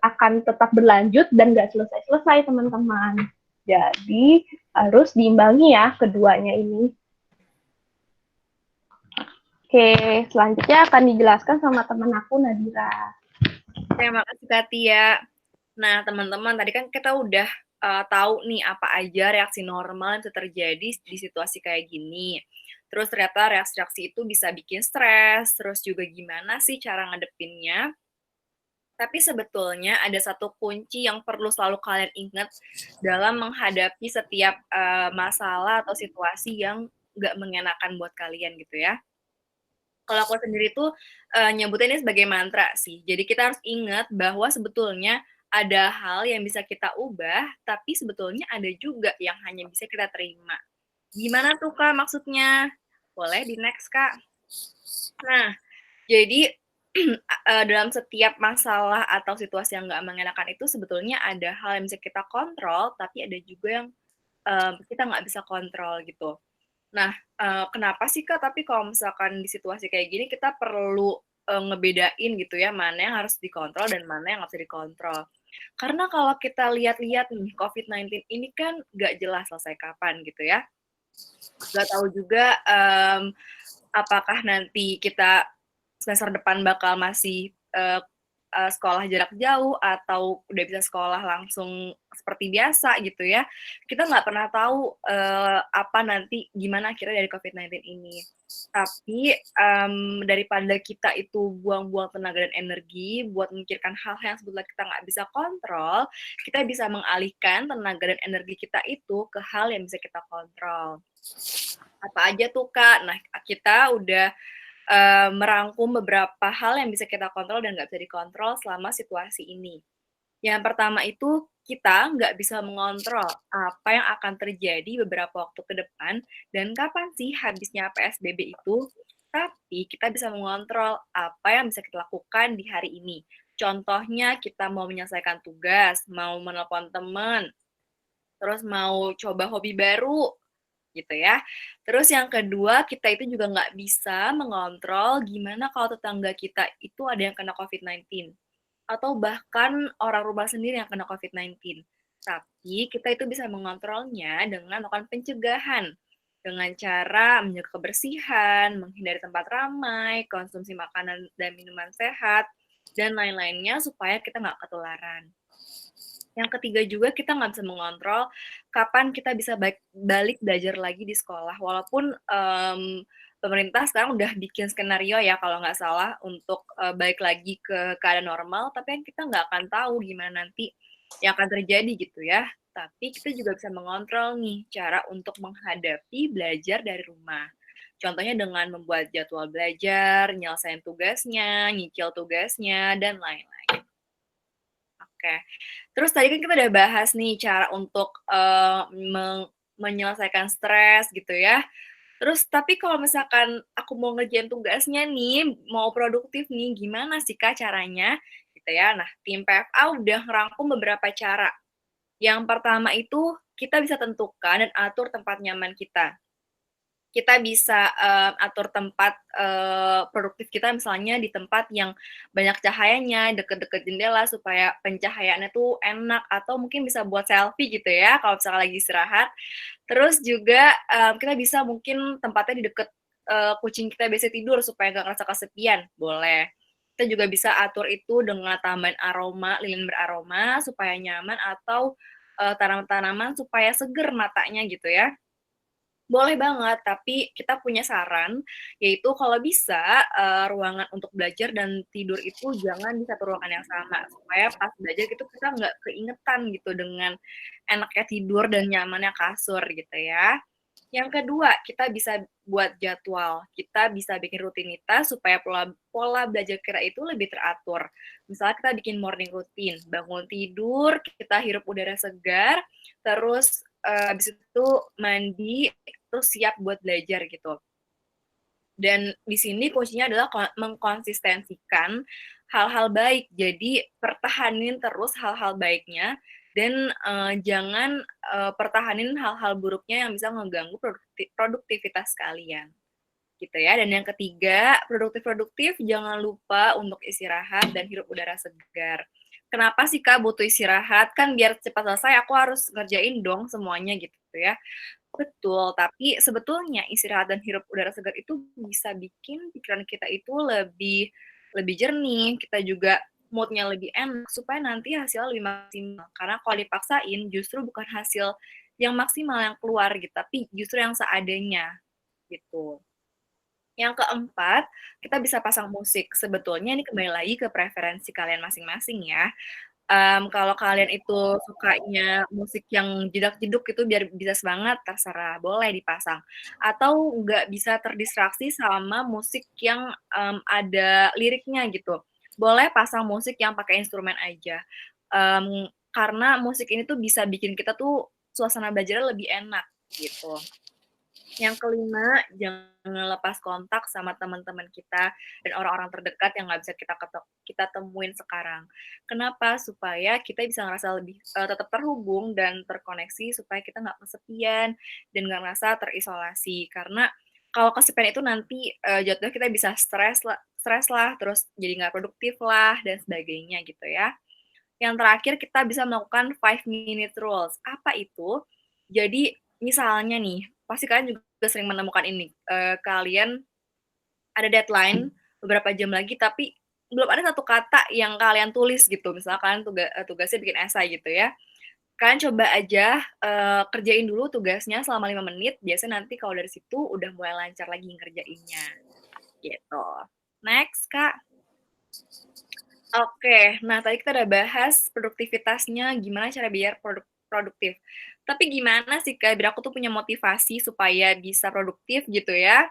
akan tetap berlanjut dan nggak selesai-selesai, teman-teman. Jadi, harus diimbangi ya keduanya ini. Oke, selanjutnya akan dijelaskan sama teman aku, Nadira. Terima kasih, Kak Tia. Nah, teman-teman, tadi kan kita udah tahu nih apa aja reaksi normal yang bisa terjadi di situasi kayak gini. Terus ternyata reaksi-reaksi itu bisa bikin stres, terus juga gimana sih cara ngadepinnya. Tapi sebetulnya ada satu kunci yang perlu selalu kalian ingat dalam menghadapi setiap masalah atau situasi yang nggak mengenakan buat kalian gitu ya. Kalau aku sendiri tuh nyebutnya ini sebagai mantra sih. Jadi kita harus ingat bahwa sebetulnya ada hal yang bisa kita ubah, tapi sebetulnya ada juga yang hanya bisa kita terima. Gimana tuh, Kak, maksudnya? Boleh di next, Kak. Nah, jadi dalam setiap masalah atau situasi yang nggak mengenakan itu sebetulnya ada hal yang bisa kita kontrol, tapi ada juga yang kita nggak bisa kontrol gitu. Nah, kenapa sih, Kak? Tapi kalau misalkan di situasi kayak gini kita perlu ngebedain gitu ya, mana yang harus dikontrol dan mana yang nggak bisa dikontrol. Karena kalau kita lihat-lihat nih, COVID-19 ini kan nggak jelas selesai kapan gitu ya. Nggak tahu juga apakah nanti kita semester depan bakal masih sekolah jarak jauh atau udah bisa sekolah langsung seperti biasa gitu ya. Kita nggak pernah tahu apa nanti gimana akhirnya dari COVID-19 ini. Tapi daripada kita itu buang-buang tenaga dan energi buat memikirkan hal-hal yang sebetulnya kita nggak bisa kontrol, kita bisa mengalihkan tenaga dan energi kita itu ke hal yang bisa kita kontrol. Apa aja tuh, Kak? Nah, kita udah merangkum beberapa hal yang bisa kita kontrol dan nggak bisa dikontrol selama situasi ini. Yang pertama itu kita nggak bisa mengontrol apa yang akan terjadi beberapa waktu ke depan dan kapan sih habisnya PSBB itu, tapi kita bisa mengontrol apa yang bisa kita lakukan di hari ini. Contohnya kita mau menyelesaikan tugas, mau menelpon teman, terus mau coba hobi baru, gitu ya. Terus yang kedua, kita itu juga nggak bisa mengontrol gimana kalau tetangga kita itu ada yang kena COVID-19. Atau bahkan orang rumah sendiri yang kena COVID-19. Tapi kita itu bisa mengontrolnya dengan melakukan pencegahan. Dengan cara menjaga kebersihan, menghindari tempat ramai, konsumsi makanan dan minuman sehat, dan lain-lainnya supaya kita nggak ketularan. Yang ketiga juga kita nggak bisa mengontrol kapan kita bisa balik belajar lagi di sekolah. Walaupun pemerintah sekarang udah bikin skenario ya kalau nggak salah untuk balik lagi ke keadaan normal, tapi kan kita nggak akan tahu gimana nanti yang akan terjadi gitu ya. Tapi kita juga bisa mengontrol nih cara untuk menghadapi belajar dari rumah. Contohnya dengan membuat jadwal belajar, nyelesain tugasnya, nyicil tugasnya, dan lain-lain. Oke. Terus tadi kan kita udah bahas nih cara untuk menyelesaikan stres gitu ya. Terus tapi kalau misalkan aku mau ngerjain tugasnya nih, mau produktif nih, gimana sih Kak caranya? Gitu ya. Nah, tim PFA udah ngerangkum beberapa cara. Yang pertama itu kita bisa tentukan dan atur tempat nyaman kita. Kita bisa atur tempat produktif kita misalnya di tempat yang banyak cahayanya, deket-deket jendela supaya pencahayaannya tuh enak, atau mungkin bisa buat selfie gitu ya kalau misalnya lagi istirahat. Terus juga kita bisa mungkin tempatnya di deket kucing kita biasa tidur supaya nggak ngerasa kesepian, boleh. Kita juga bisa atur itu dengan tambahan aroma, lilin beraroma supaya nyaman, atau tanaman-tanaman supaya seger matanya gitu ya. Boleh banget, tapi kita punya saran, yaitu kalau bisa, ruangan untuk belajar dan tidur itu jangan di satu ruangan yang sama, supaya pas belajar gitu kita nggak keingetan gitu dengan enaknya tidur dan nyamannya kasur gitu ya. Yang kedua, kita bisa buat jadwal, kita bisa bikin rutinitas supaya pola belajar kita itu lebih teratur. Misalnya kita bikin morning routine, bangun tidur, kita hirup udara segar, terus habis itu mandi, terus siap buat belajar gitu. Dan di sini kuncinya adalah mengkonsistensikan hal-hal baik. Jadi pertahanin terus hal-hal baiknya dan jangan pertahanin hal-hal buruknya yang bisa mengganggu produktivitas kalian. Gitu ya. Dan yang ketiga, produktif jangan lupa untuk istirahat dan hirup udara segar. Kenapa sih Kak butuh istirahat? Kan biar cepat selesai aku harus ngerjain dong semuanya gitu ya. Betul, tapi sebetulnya istirahat dan hirup udara segar itu bisa bikin pikiran kita itu lebih jernih, kita juga mood-nya lebih enak supaya nanti hasilnya lebih maksimal. Karena kalau dipaksain justru bukan hasil yang maksimal yang keluar gitu, tapi justru yang seadanya gitu. Yang keempat, kita bisa pasang musik. Sebetulnya ini kembali lagi ke preferensi kalian masing-masing ya. Kalau kalian itu sukanya musik yang jedak-jeduk itu biar bisa semangat, terserah, boleh dipasang. Atau nggak bisa terdistraksi sama musik yang ada liriknya gitu. Boleh pasang musik yang pakai instrumen aja. Karena musik ini tuh bisa bikin kita tuh suasana belajarnya lebih enak gitu. Yang kelima, jangan lepas kontak sama teman-teman kita dan orang-orang terdekat yang nggak bisa kita temuin sekarang. Kenapa? Supaya kita bisa ngerasa lebih tetap terhubung dan terkoneksi supaya kita nggak kesepian dan nggak ngerasa terisolasi. Karena kalau kesepian itu nanti jatuhnya kita bisa stres lah, terus jadi nggak produktif lah dan sebagainya gitu ya. Yang terakhir kita bisa melakukan 5-minute rules. Apa itu? Jadi misalnya nih, pasti kalian juga sering menemukan ini, kalian ada deadline beberapa jam lagi, tapi belum ada satu kata yang kalian tulis gitu. Misalnya kalian tugasnya bikin esai gitu ya. Kalian coba aja kerjain dulu tugasnya selama 5 menit, biasanya nanti kalau dari situ udah mulai lancar lagi ngerjainnya. Gitu. Next, Kak. Oke, nah tadi kita udah bahas produktivitasnya, gimana cara biar produktif. Tapi gimana sih Kak, biar aku tuh punya motivasi supaya bisa produktif gitu ya.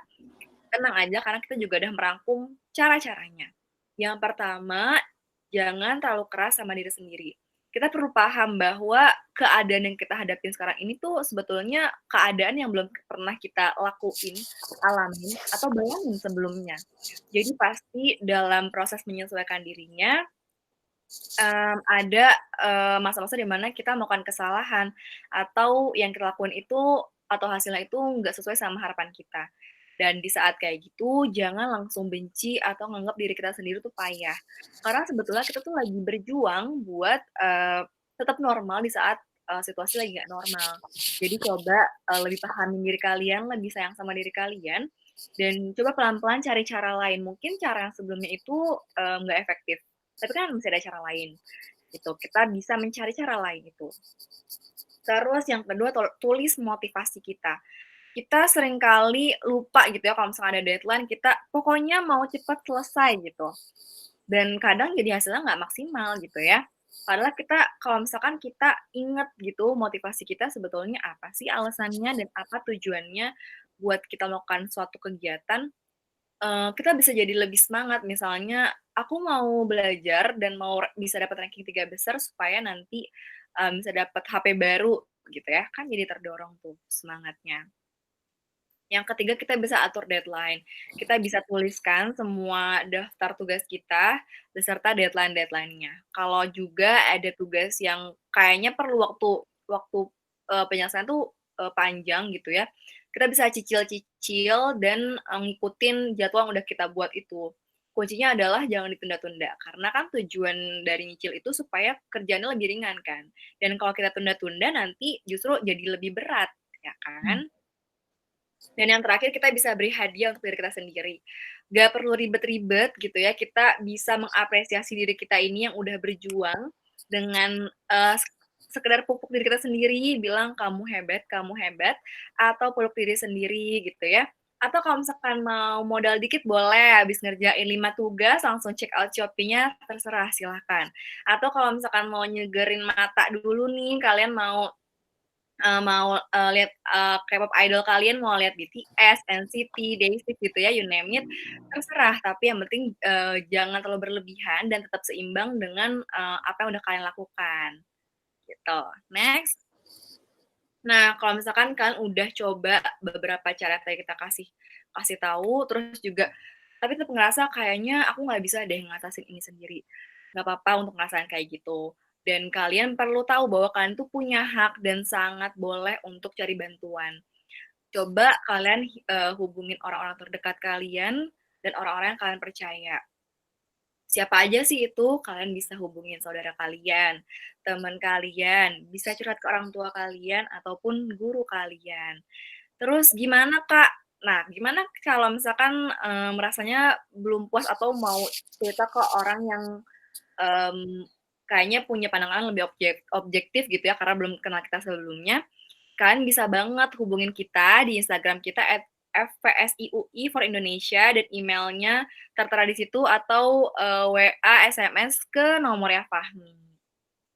Tenang aja karena kita juga udah merangkum cara-caranya. Yang pertama, jangan terlalu keras sama diri sendiri. Kita perlu paham bahwa keadaan yang kita hadapin sekarang ini tuh sebetulnya keadaan yang belum pernah kita lakuin, alamin, atau bayangin sebelumnya. Jadi pasti dalam proses menyesuaikan dirinya, ada masa-masa di mana kita melakukan kesalahan atau yang kita lakuin itu atau hasilnya itu nggak sesuai sama harapan kita. Dan di saat kayak gitu, jangan langsung benci atau nganggap diri kita sendiri tuh payah. Karena sebetulnya kita tuh lagi berjuang buat tetap normal di saat situasi lagi nggak normal. Jadi coba lebih pahamin diri kalian, lebih sayang sama diri kalian, dan coba pelan-pelan cari cara lain. Mungkin cara yang sebelumnya itu nggak efektif, tapi kan masih ada cara lain. Gitu. Kita bisa mencari cara lain itu. Terus yang kedua, tulis motivasi kita. Kita seringkali lupa gitu ya kalau misalnya ada deadline, kita pokoknya mau cepat selesai gitu. Dan kadang jadi hasilnya nggak maksimal gitu ya. Padahal kalau misalkan kita inget gitu motivasi kita sebetulnya apa sih alasannya dan apa tujuannya buat kita melakukan suatu kegiatan, kita bisa jadi lebih semangat. Misalnya aku mau belajar dan mau bisa dapat ranking 3 besar supaya nanti, bisa dapat HP baru gitu ya, kan jadi terdorong tuh semangatnya. Yang ketiga, kita bisa atur deadline. Kita bisa tuliskan semua daftar tugas kita beserta deadline-nya. Kalau juga ada tugas yang kayaknya perlu waktu penyelesaian tuh panjang gitu ya, kita bisa cicil-cicil dan ngikutin jadwal yang udah kita buat itu. Kuncinya adalah jangan ditunda-tunda, karena kan tujuan dari nyicil itu supaya kerjanya lebih ringan kan. Dan kalau kita tunda-tunda nanti justru jadi lebih berat, ya kan? Dan yang terakhir kita bisa beri hadiah untuk diri kita sendiri. Gak perlu ribet-ribet gitu ya, kita bisa mengapresiasi diri kita ini yang udah berjuang dengan sekedar pupuk diri kita sendiri, bilang kamu hebat, atau peluk diri sendiri gitu ya. Atau kalau misalkan mau modal dikit boleh, habis ngerjain 5 tugas langsung check out Shopee-nya, terserah silahkan. Atau kalau misalkan mau nyegerin mata dulu nih, kalian mau lihat K-pop idol kalian, mau lihat BTS, NCT, Day6 gitu ya, you name it, terserah. Tapi yang penting jangan terlalu berlebihan dan tetap seimbang dengan apa yang udah kalian lakukan. Gitu. Next. Nah, kalau misalkan kalian udah coba beberapa cara yang kita kasih tahu, terus juga tapi tetap ngerasa kayaknya aku nggak bisa deh ngatasin ini sendiri. Nggak apa-apa untuk ngerasain kayak gitu. Dan kalian perlu tahu bahwa kalian tuh punya hak dan sangat boleh untuk cari bantuan. Coba kalian hubungin orang-orang terdekat kalian dan orang-orang yang kalian percaya. Siapa aja sih itu, kalian bisa hubungin saudara kalian, teman kalian, bisa curhat ke orang tua kalian, ataupun guru kalian. Terus gimana Kak? Nah, gimana kalau misalkan merasanya belum puas atau mau cerita ke orang yang kayaknya punya pandangan lebih objektif gitu ya, karena belum kenal kita sebelumnya, kalian bisa banget hubungin kita di Instagram kita @fpsiui for Indonesia dan emailnya tertera di situ atau WA SMS ke nomornya Fahmi.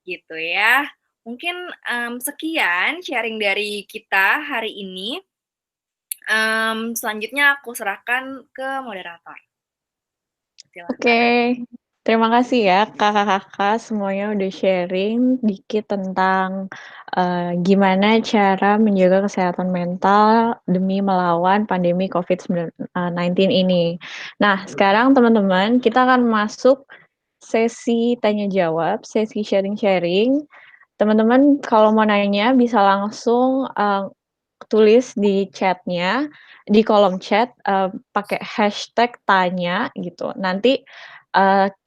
Gitu ya. Mungkin sekian sharing dari kita hari ini. Selanjutnya aku serahkan ke moderator. Silakan. Oke, terima kasih ya kakak-kakak semuanya udah sharing dikit tentang gimana cara menjaga kesehatan mental demi melawan pandemi COVID-19 ini. Nah, sekarang teman-teman kita akan masuk sesi tanya jawab, sesi sharing-sharing. Teman-teman kalau mau nanya bisa langsung tulis di chatnya, di kolom chat pakai hashtag tanya gitu. Nanti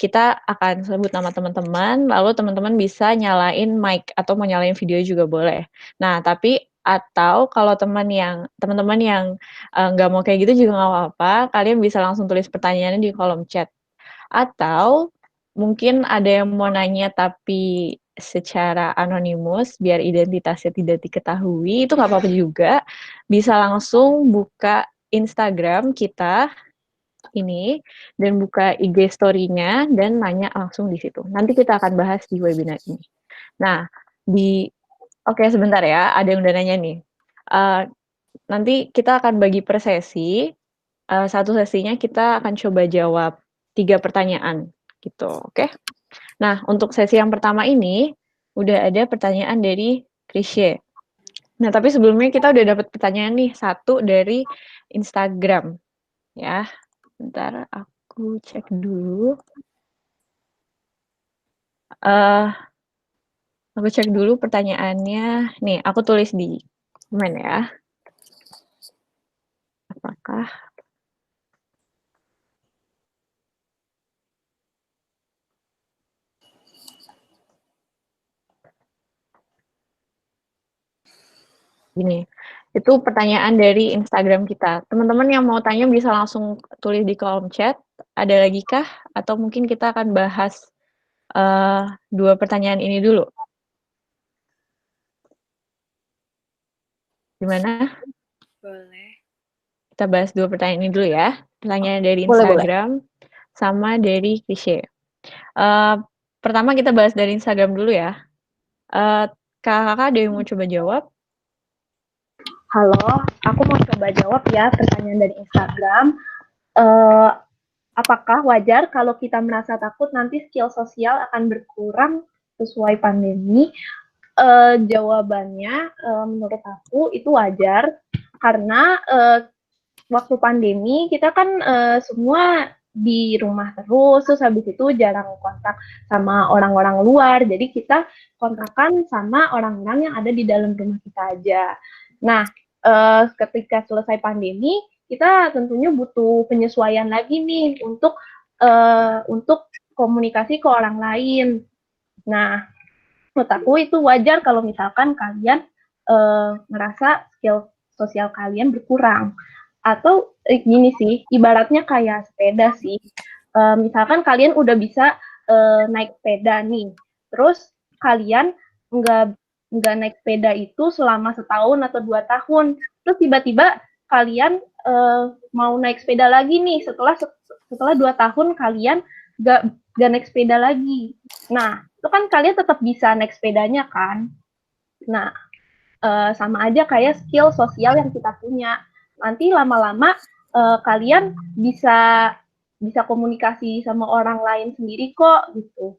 kita akan sebut nama teman-teman, lalu teman-teman bisa nyalain mic atau mau nyalain video juga boleh. Nah, tapi atau kalau teman-teman yang nggak mau kayak gitu juga nggak apa-apa, kalian bisa langsung tulis pertanyaannya di kolom chat. Atau mungkin ada yang mau nanya tapi secara anonimus biar identitasnya tidak diketahui, itu nggak apa-apa juga. Bisa langsung buka Instagram kita ini dan buka IG story-nya dan nanya langsung di situ. Nanti kita akan bahas di webinar ini. Nah, oke sebentar ya, ada yang udah nanya nih. Nanti kita akan bagi per sesi. Satu sesinya kita akan coba jawab 3 pertanyaan gitu, oke? Nah, untuk sesi yang pertama ini udah ada pertanyaan dari Krisye. Nah, tapi sebelumnya kita udah dapat pertanyaan nih, satu dari Instagram. Ya, bentar aku cek dulu. Aku cek dulu pertanyaannya. Nih, aku tulis di komen ya. Apakah Gini, itu pertanyaan dari Instagram kita. Teman-teman yang mau tanya bisa langsung tulis di kolom chat. Ada lagi kah? Atau mungkin kita akan bahas 2 pertanyaan ini dulu? Gimana? Boleh. Kita bahas 2 pertanyaan ini dulu ya. Pertanyaan dari Boleh, boleh. Instagram sama dari Krisye. pertama kita bahas dari Instagram dulu ya. Kakak ada yang mau coba jawab? Halo, aku mau coba jawab ya pertanyaan dari Instagram. Apakah wajar kalau kita merasa takut nanti skill sosial akan berkurang sesuai pandemi? Jawabannya menurut aku itu wajar karena waktu pandemi kita kan semua di rumah terus habis itu jarang kontak sama orang-orang luar, jadi kita kontakkan sama orang-orang yang ada di dalam rumah kita aja. Nah, ketika selesai pandemi, kita tentunya butuh penyesuaian lagi nih untuk komunikasi ke orang lain. Nah, menurut aku itu wajar kalau misalkan kalian ngerasa skill sosial kalian berkurang. Atau gini sih, ibaratnya kayak sepeda sih. Misalkan kalian udah bisa naik sepeda nih, terus kalian nggak naik sepeda itu selama setahun atau 2 tahun, terus tiba-tiba kalian mau naik sepeda lagi nih setelah 2 tahun kalian nggak naik sepeda lagi. Nah, itu kan kalian tetap bisa naik sepedanya kan. Nah, sama aja kayak skill sosial yang kita punya. Nanti lama-lama kalian bisa komunikasi sama orang lain sendiri kok gitu.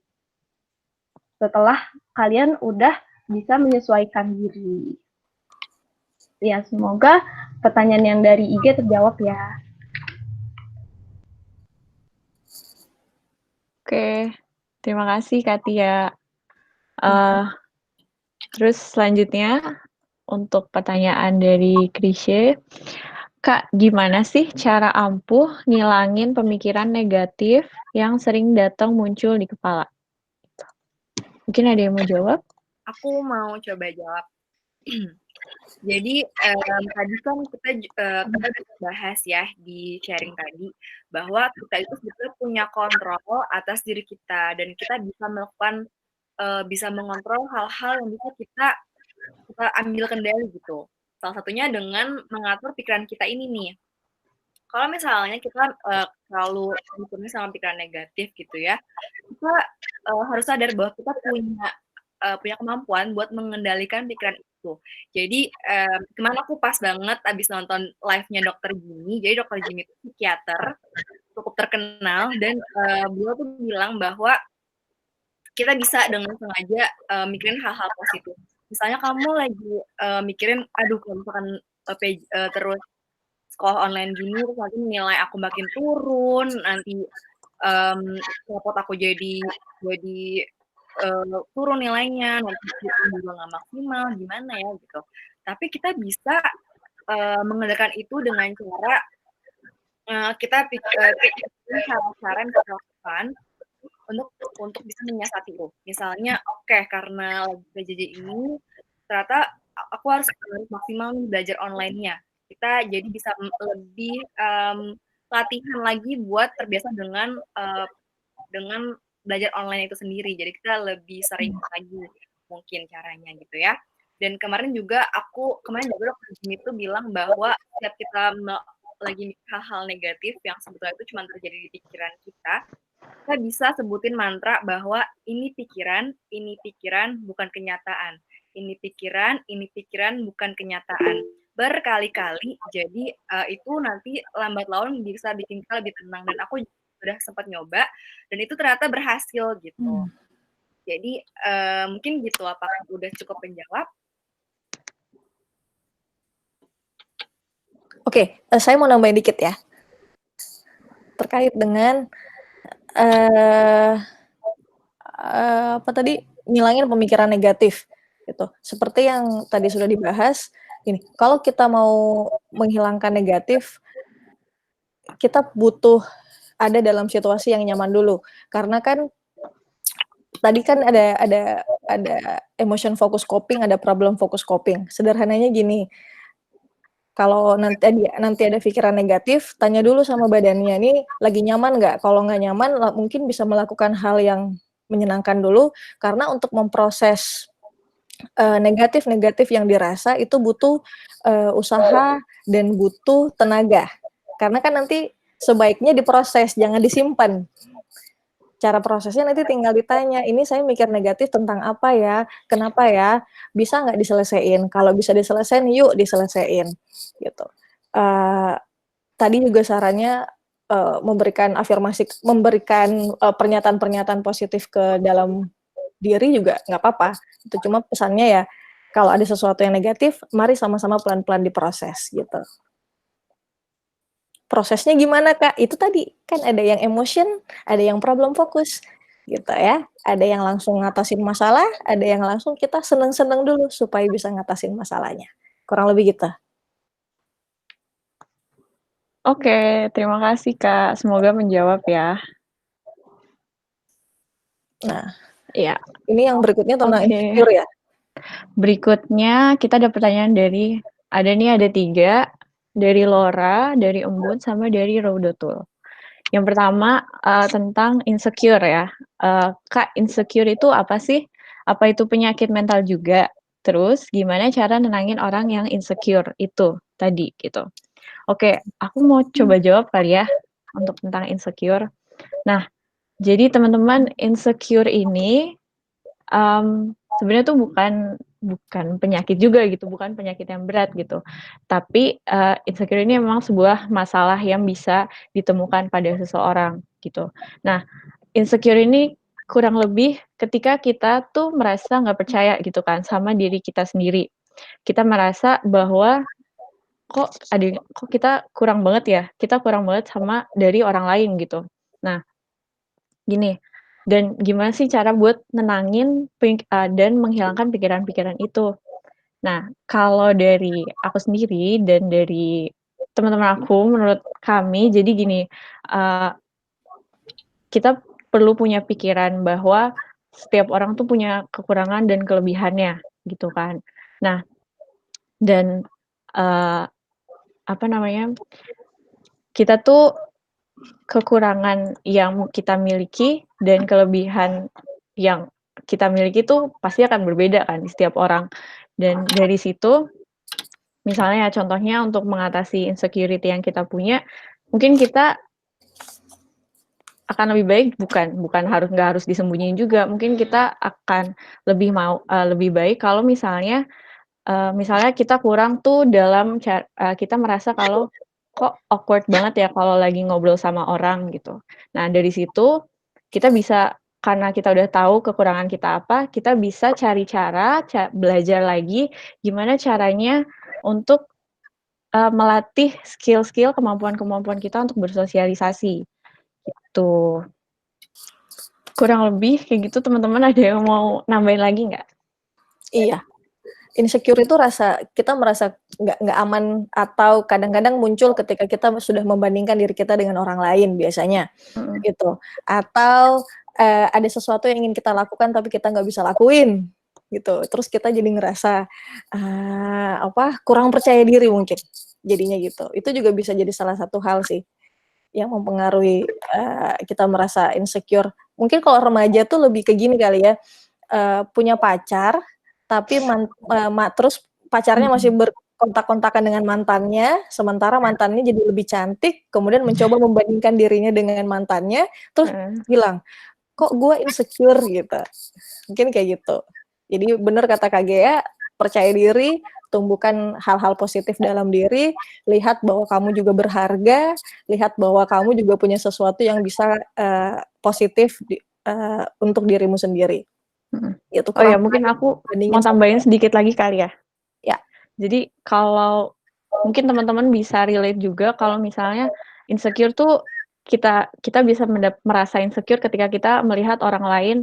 Setelah kalian udah bisa menyesuaikan diri. Ya, semoga pertanyaan yang dari IG terjawab ya. Oke, terima kasih Kak Tia. Terus selanjutnya untuk pertanyaan dari Krisye, Kak, gimana sih cara ampuh ngilangin pemikiran negatif yang sering datang muncul di kepala? Mungkin ada yang mau jawab? Aku mau coba jawab. Jadi tadi kan kita udah bahas ya di sharing tadi bahwa kita itu sebetulnya punya kontrol atas diri kita dan kita bisa melakukan bisa mengontrol hal-hal yang bisa kita ambil kendali gitu. Salah satunya dengan mengatur pikiran kita ini nih. Kalau misalnya kita terlalu dipenuhi sama pikiran negatif gitu ya, kita harus sadar bahwa kita punya kemampuan buat mengendalikan pikiran itu. Jadi kemana aku pas banget abis nonton live-nya Dr. Jimmy. Jadi Dr. Jimmy itu psikiater cukup terkenal dan beliau tuh bilang bahwa kita bisa dengan sengaja mikirin hal-hal positif. Misalnya kamu lagi mikirin, aduh kalau misalkan terus sekolah online gini, terus nanti nilai aku makin turun, nanti rapot aku jadi turun nilainya, nanti juga nggak maksimal, gimana ya gitu. Tapi kita bisa mengendalikan itu dengan cara kita pikirin cara-cara yang kita lakukan untuk bisa menyiasati itu. Misalnya, oke, karena lagi PJJ ini, ternyata aku harus maksimal belajar online-nya. Kita jadi bisa lebih latihan lagi buat terbiasa dengan belajar online itu sendiri. Jadi kita lebih sering lagi mungkin caranya gitu ya. Dan kemarin juga kemarin Dr. Jimmy itu bilang bahwa setiap kita lagi hal-hal negatif yang sebetulnya itu cuma terjadi di pikiran kita bisa sebutin mantra bahwa ini pikiran bukan kenyataan. Ini pikiran bukan kenyataan. Berkali-kali, jadi itu nanti lambat laun bisa bikin kita lebih tenang. Dan aku sudah sempat nyoba, dan itu ternyata berhasil gitu. Jadi mungkin gitu, apakah udah cukup menjawab? Oke, saya mau nambahin dikit ya. Terkait dengan apa tadi, ngilangin pemikiran negatif gitu. Seperti yang tadi sudah dibahas, ini kalau kita mau menghilangkan negatif, kita butuh ada dalam situasi yang nyaman dulu. Karena kan tadi kan ada emotion focus coping, ada problem focus coping. Sederhananya gini, kalau nanti ada pikiran negatif, tanya dulu sama badannya, nih lagi nyaman nggak? Kalau nggak nyaman, mungkin bisa melakukan hal yang menyenangkan dulu, karena untuk memproses negatif yang dirasa itu butuh usaha dan butuh tenaga. Karena kan nanti sebaiknya diproses, jangan disimpan. Cara prosesnya nanti tinggal ditanya, "Ini saya mikir negatif tentang apa ya? Kenapa ya? Bisa nggak diselesaiin? Kalau bisa diselesaiin, yuk diselesaiin." Gitu. Tadi juga sarannya, memberikan pernyataan-pernyataan positif ke dalam diri juga nggak apa-apa. Itu cuma pesannya ya, kalau ada sesuatu yang negatif, mari sama-sama pelan-pelan diproses, gitu. Prosesnya gimana, Kak? Itu tadi, kan ada yang emotion, ada yang problem fokus, gitu ya. Ada yang langsung ngatasin masalah, ada yang langsung kita seneng-seneng dulu supaya bisa ngatasin masalahnya. Kurang lebih gitu. Oke, terima kasih Kak. Semoga menjawab ya. Nah, Iya. ini yang berikutnya tentang Oke. insecure ya? Berikutnya kita ada pertanyaan ada 3, dari Laura, dari Embun, sama dari Raudatul. Yang pertama, tentang insecure ya. Kak, insecure itu apa sih? Apa itu penyakit mental juga? Terus gimana cara nenangin orang yang insecure itu tadi gitu. Oke, aku mau coba jawab kali ya untuk tentang insecure. Nah, jadi teman-teman, insecure ini sebenarnya tuh bukan penyakit juga gitu, bukan penyakit yang berat gitu. Tapi, insecure ini memang sebuah masalah yang bisa ditemukan pada seseorang gitu. Nah, insecure ini kurang lebih ketika kita tuh merasa nggak percaya gitu kan sama diri kita sendiri. Kita merasa bahwa kok kita kurang banget ya, kita kurang banget sama dari orang lain gitu. Nah, gini, dan gimana sih cara buat nenangin dan menghilangkan pikiran-pikiran itu. Nah, kalau dari aku sendiri dan dari teman-teman aku, menurut kami, jadi gini, kita perlu punya pikiran bahwa setiap orang tuh punya kekurangan dan kelebihannya, gitu kan. Nah, dan, kita tuh kekurangan yang kita miliki dan kelebihan yang kita miliki tuh pasti akan berbeda kan di setiap orang. Dan dari situ, misalnya contohnya untuk mengatasi insecurity yang kita punya, mungkin kita akan lebih baik nggak harus disembunyiin juga, mungkin kita akan lebih baik kalau misalnya kita kurang tuh dalam kita merasa kalau, kok awkward banget ya kalau lagi ngobrol sama orang gitu. Nah dari situ, kita bisa karena kita udah tahu kekurangan kita apa, kita bisa cari cara, belajar lagi gimana caranya untuk, melatih skill-skill, kemampuan-kemampuan kita untuk bersosialisasi, gitu. Kurang lebih kayak gitu teman-teman, ada yang mau nambahin lagi nggak? Iya. Insecure itu kita merasa nggak aman atau kadang-kadang muncul ketika kita sudah membandingkan diri kita dengan orang lain biasanya, gitu. Atau, ada sesuatu yang ingin kita lakukan tapi kita nggak bisa lakuin, gitu. Terus kita jadi ngerasa, kurang percaya diri mungkin, jadinya gitu. Itu juga bisa jadi salah satu hal sih, yang mempengaruhi, kita merasa insecure. Mungkin kalau remaja tuh lebih ke gini kali ya, punya pacar, tapi terus pacarnya masih berkontak-kontakan dengan mantannya, sementara mantannya jadi lebih cantik, kemudian mencoba membandingkan dirinya dengan mantannya, terus bilang, "Kok gue insecure?" gitu. Mungkin kayak gitu. Jadi bener kata Kak Gea, percaya diri, tumbuhkan hal-hal positif dalam diri, lihat bahwa kamu juga berharga, lihat bahwa kamu juga punya sesuatu yang bisa, positif untuk dirimu sendiri. Gitu, Oh ya, mungkin aku mau tambahin sedikit lagi kali ya. Ya. Jadi kalau mungkin teman-teman bisa relate juga kalau misalnya insecure tuh kita bisa merasa insecure ketika kita melihat orang lain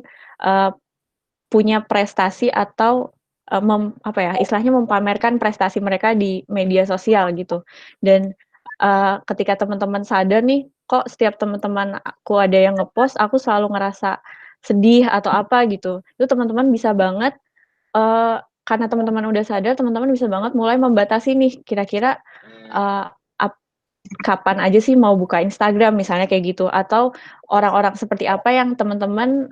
punya prestasi atau istilahnya mempamerkan prestasi mereka di media sosial gitu. Dan ketika teman-teman sadar nih, kok setiap teman-teman aku ada yang ngepost, aku selalu ngerasa sedih atau apa gitu. Itu teman-teman bisa banget, karena teman-teman udah sadar, teman-teman bisa banget mulai membatasi nih, kira-kira kapan aja sih mau buka Instagram misalnya kayak gitu, atau orang-orang seperti apa yang teman-teman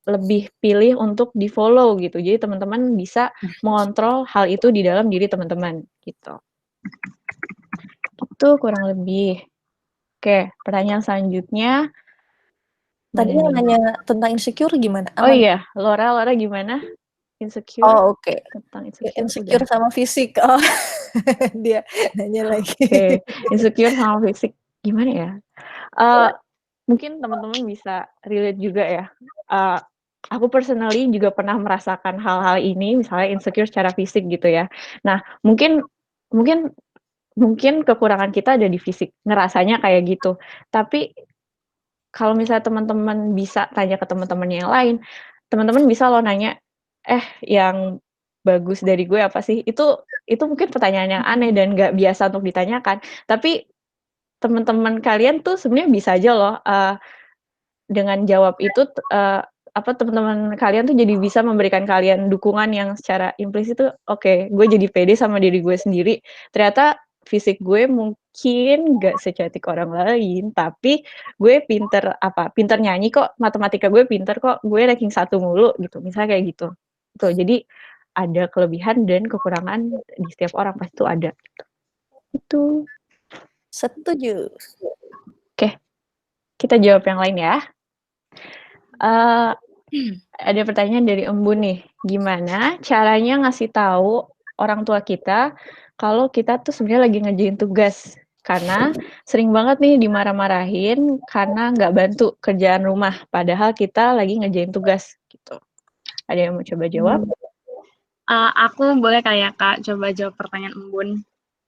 lebih pilih untuk di-follow gitu. Jadi teman-teman bisa mengontrol hal itu di dalam diri teman-teman gitu. Itu kurang lebih. Oke, pertanyaan selanjutnya, Tadi Mana yang nih? nanya tentang insecure gimana? Oh Aman? iya, Laura gimana? Insecure? Oh, oke. Tentang insecure Insecure udah. sama fisik. Oh, dia nanya lagi. Oke, insecure sama fisik gimana ya? Mungkin teman-teman bisa relate juga ya. Aku personally juga pernah merasakan hal-hal ini, misalnya insecure secara fisik gitu ya. Nah, mungkin kekurangan kita ada di fisik, ngerasanya kayak gitu. Tapi kalau misalnya teman-teman bisa tanya ke teman-teman yang lain, teman-teman bisa loh nanya, yang bagus dari gue apa sih? Itu mungkin pertanyaan yang aneh dan nggak biasa untuk ditanyakan. Tapi teman-teman kalian tuh sebenarnya bisa aja loh dengan jawab itu teman-teman kalian tuh jadi bisa memberikan kalian dukungan yang secara implisit tuh, oke, gue jadi pede sama diri gue sendiri. Ternyata fisik gue mungkin gak secantik orang lain, tapi gue pinter nyanyi kok, matematika gue pinter kok, gue ranking 1 mulu gitu, misalnya kayak gitu. Tuh, jadi ada kelebihan dan kekurangan di setiap orang pasti tuh ada. Itu. Setuju. Oke, kita jawab yang lain ya. Ada pertanyaan dari Embun nih, gimana caranya ngasih tahu orang tua kita kalau kita tuh sebenarnya lagi ngerjain tugas? Karena sering banget nih dimarah-marahin karena nggak bantu kerjaan rumah, padahal kita lagi ngerjain tugas gitu. Ada yang mau coba jawab? Aku boleh kali ya Kak coba jawab pertanyaan Embun.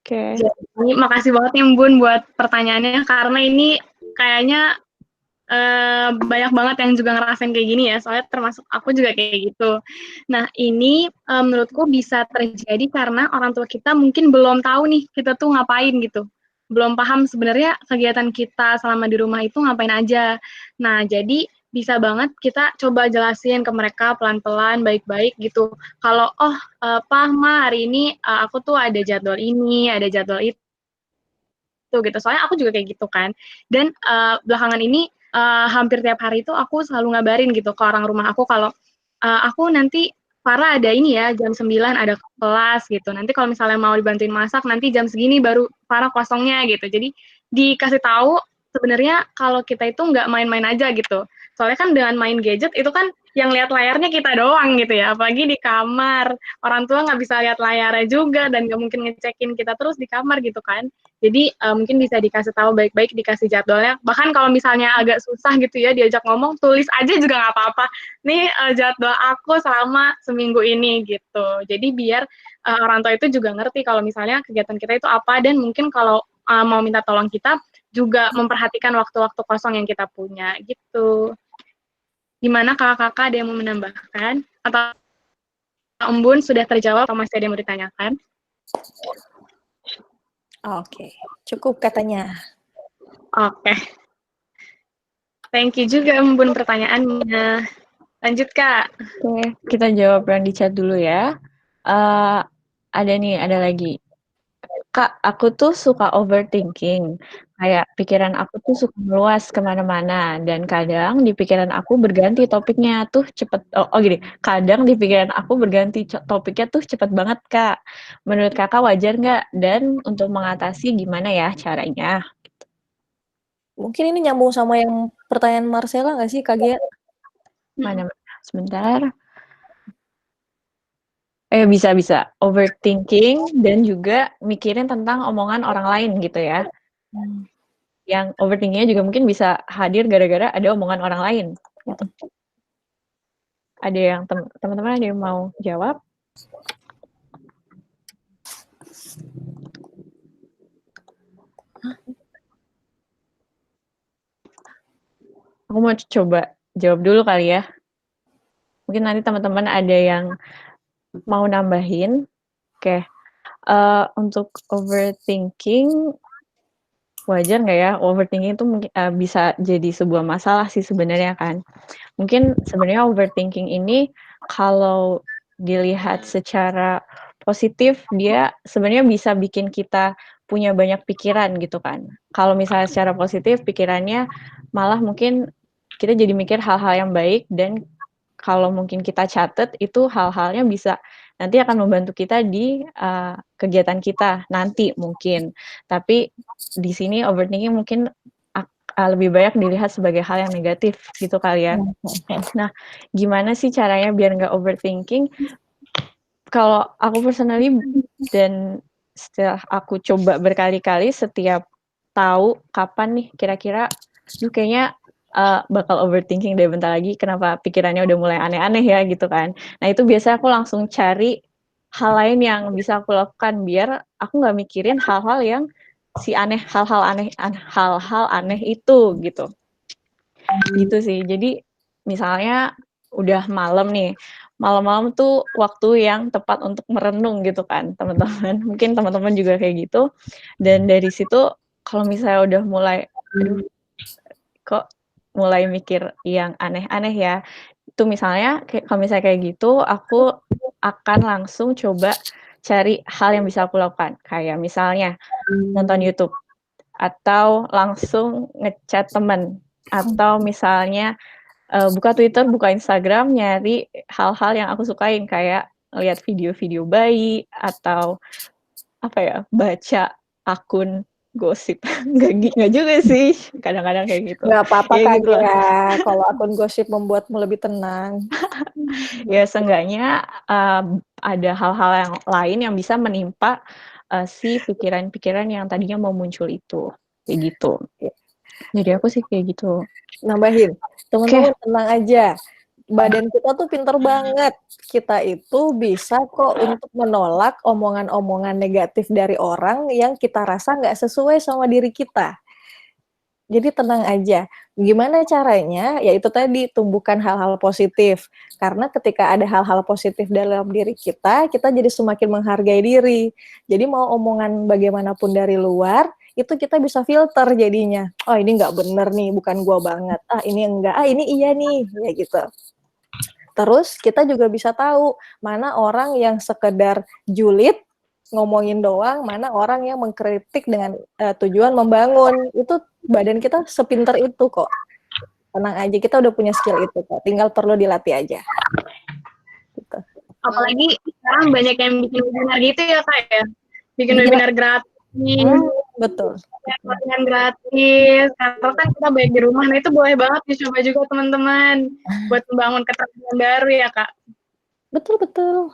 Oke. Jadi makasih banget nih Embun buat pertanyaannya, karena ini kayaknya banyak banget yang juga ngerasain kayak gini ya, soalnya termasuk aku juga kayak gitu. Nah, ini menurutku bisa terjadi karena orang tua kita mungkin belum tahu nih kita tuh ngapain gitu. Belum paham sebenarnya kegiatan kita selama di rumah itu ngapain aja. Nah, jadi bisa banget kita coba jelasin ke mereka pelan-pelan, baik-baik gitu. Kalau, Pak, Ma, hari ini aku tuh ada jadwal ini, ada jadwal itu gitu. Soalnya aku juga kayak gitu kan. Dan belakangan ini hampir tiap hari itu aku selalu ngabarin gitu ke orang rumah aku kalau aku nanti Farah ada ini ya jam 9 ada kelas gitu. Nanti kalau misalnya mau dibantuin masak nanti jam segini baru Farah kosongnya gitu. Jadi dikasih tahu sebenarnya kalau kita itu nggak main-main aja gitu. Soalnya kan dengan main gadget itu kan yang lihat layarnya kita doang gitu ya. Apalagi di kamar. Orang tua nggak bisa lihat layarnya juga dan nggak mungkin ngecekin kita terus di kamar gitu kan. Jadi mungkin bisa dikasih tahu baik-baik, dikasih jadwalnya. Bahkan kalau misalnya agak susah gitu ya diajak ngomong, tulis aja juga nggak apa-apa. Nih jadwal aku selama seminggu ini gitu. Jadi biar orang tua itu juga ngerti kalau misalnya kegiatan kita itu apa, dan mungkin kalau mau minta tolong kita juga memperhatikan waktu-waktu kosong yang kita punya gitu. Gimana kakak-kakak, ada yang mau menambahkan? Atau Embun sudah terjawab atau masih ada yang mau ditanyakan? Oke, cukup katanya. Oke. Thank you juga Embun pertanyaannya. Lanjut Kak. Oke, kita jawab yang di chat dulu ya. Ada lagi. Kak, aku tuh suka overthinking. Kayak pikiran aku tuh suka meluas kemana-mana. Dan kadang di pikiran aku berganti topiknya tuh cepet. Gini, kadang di pikiran aku berganti topiknya tuh cepet banget, Kak. Menurut kakak wajar nggak? Dan untuk mengatasi gimana ya caranya? Mungkin ini nyambung sama yang pertanyaan Marcella nggak sih, Kak Gia? Mana? Sebentar. Bisa. Overthinking dan juga mikirin tentang omongan orang lain gitu ya. Yang overthinkingnya juga mungkin bisa hadir gara-gara ada omongan orang lain. Gitu. Ada yang teman-teman ada yang mau jawab? Aku mau coba jawab dulu kali ya. Mungkin nanti teman-teman ada yang mau nambahin. Oke. Untuk overthinking, wajar nggak ya? Overthinking itu mungkin bisa jadi sebuah masalah sih sebenarnya kan. Mungkin sebenarnya overthinking ini kalau dilihat secara positif, dia sebenarnya bisa bikin kita punya banyak pikiran gitu kan. Kalau misalnya secara positif, pikirannya malah mungkin kita jadi mikir hal-hal yang baik, dan kalau mungkin kita catat itu hal-halnya bisa nanti akan membantu kita di kegiatan kita nanti mungkin. Tapi di sini overthinking mungkin lebih banyak dilihat sebagai hal yang negatif gitu kalian. Nah, gimana sih caranya biar nggak overthinking? Kalau aku personally dan setelah aku coba berkali-kali, setiap tahu kapan nih kira-kira, kayaknya bakal overthinking deh bentar lagi, kenapa pikirannya udah mulai aneh-aneh ya gitu kan. Nah itu biasanya aku langsung cari hal lain yang bisa aku lakukan biar aku nggak mikirin hal-hal yang hal-hal aneh itu gitu. Gitu sih. Jadi misalnya udah malam nih, malam-malam tuh waktu yang tepat untuk merenung gitu kan teman-teman. Mungkin teman-teman juga kayak gitu. Dan dari situ kalau misalnya udah mulai, aduh kok mulai mikir yang aneh-aneh ya. Itu misalnya kalau misalnya kayak gitu, aku akan langsung coba cari hal yang bisa aku lakukan. Kayak misalnya nonton YouTube, atau langsung ngechat temen, atau misalnya buka Twitter, buka Instagram, nyari hal-hal yang aku sukain, kayak lihat video-video bayi, atau apa ya, baca akun gosip. Nggak juga sih, kadang-kadang kayak gitu. Nggak apa-apa Ya Kak gitu lah. Gira, kalau akun gosip membuatmu lebih tenang. Ya seenggaknya ada hal-hal yang lain yang bisa menimpa si pikiran-pikiran yang tadinya mau muncul itu. Kayak gitu. Jadi aku sih kayak gitu. Nambahin, teman-teman tenang aja. Badan kita tuh pinter banget. Kita itu bisa kok untuk menolak omongan-omongan negatif dari orang yang kita rasa nggak sesuai sama diri kita. Jadi tenang aja. Gimana caranya? Ya itu tadi, tumbuhkan hal-hal positif. Karena ketika ada hal-hal positif dalam diri kita jadi semakin menghargai diri. Jadi mau omongan bagaimanapun dari luar, itu kita bisa filter jadinya. Oh ini nggak bener nih, bukan gua banget. Ah ini enggak, ini iya nih. Ya gitu. Terus kita juga bisa tahu mana orang yang sekedar julid, ngomongin doang, mana orang yang mengkritik dengan tujuan membangun. Itu badan kita sepinter itu kok. Tenang aja, kita udah punya skill itu kok. Tinggal perlu dilatih aja. Gitu. Apalagi sekarang banyak yang bikin webinar gitu ya Kak ya. Bikin webinar gratis. Betul. Latihan gratis. Karena kan kita banyak di rumah. Nah itu boleh banget dicoba juga teman-teman. Buat membangun keterampilan baru ya Kak. Betul.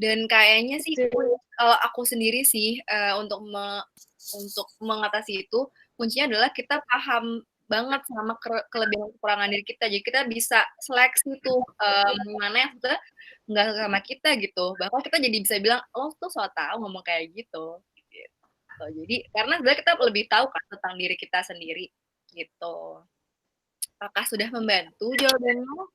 Dan kayaknya sih kalau aku sendiri sih untuk mengatasi itu kuncinya adalah kita paham banget sama kelebihan kekurangan diri kita. Jadi kita bisa seleksi tuh mana yang sudah nggak sama kita gitu. Bahkan kita jadi bisa bilang lo tuh so tau ngomong kayak gitu. Jadi karena sebenarnya kita lebih tahu kan tentang diri kita sendiri gitu. Apakah sudah membantu jawabanmu?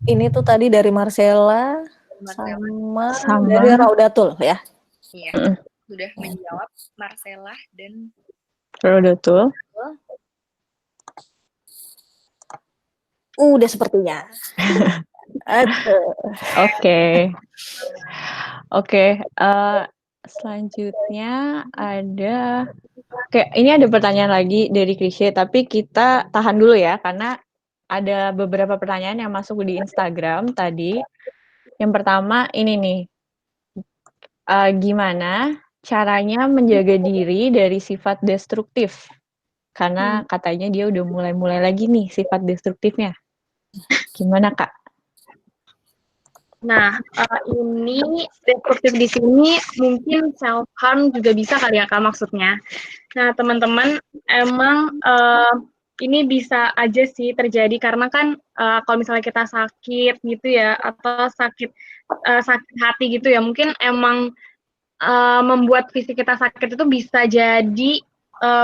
Ini tuh tadi dari Marcella sama dari Raudatul ya. Iya, sudah menjawab Marcella dan Raudatul. Udah sepertinya. Oke. Selanjutnya ada, ini ada pertanyaan lagi dari Krisye, tapi kita tahan dulu ya, karena ada beberapa pertanyaan yang masuk di Instagram tadi. Yang pertama ini nih, gimana caranya menjaga diri dari sifat destruktif? Karena katanya dia udah mulai lagi nih sifat destruktifnya. Gimana Kak? Nah, ini destruktif di sini mungkin self harm juga bisa kali ya Kak maksudnya. Nah, teman-teman emang ini bisa aja sih terjadi karena kan kalau misalnya kita sakit gitu ya atau sakit hati gitu ya, mungkin emang membuat fisik kita sakit itu bisa jadi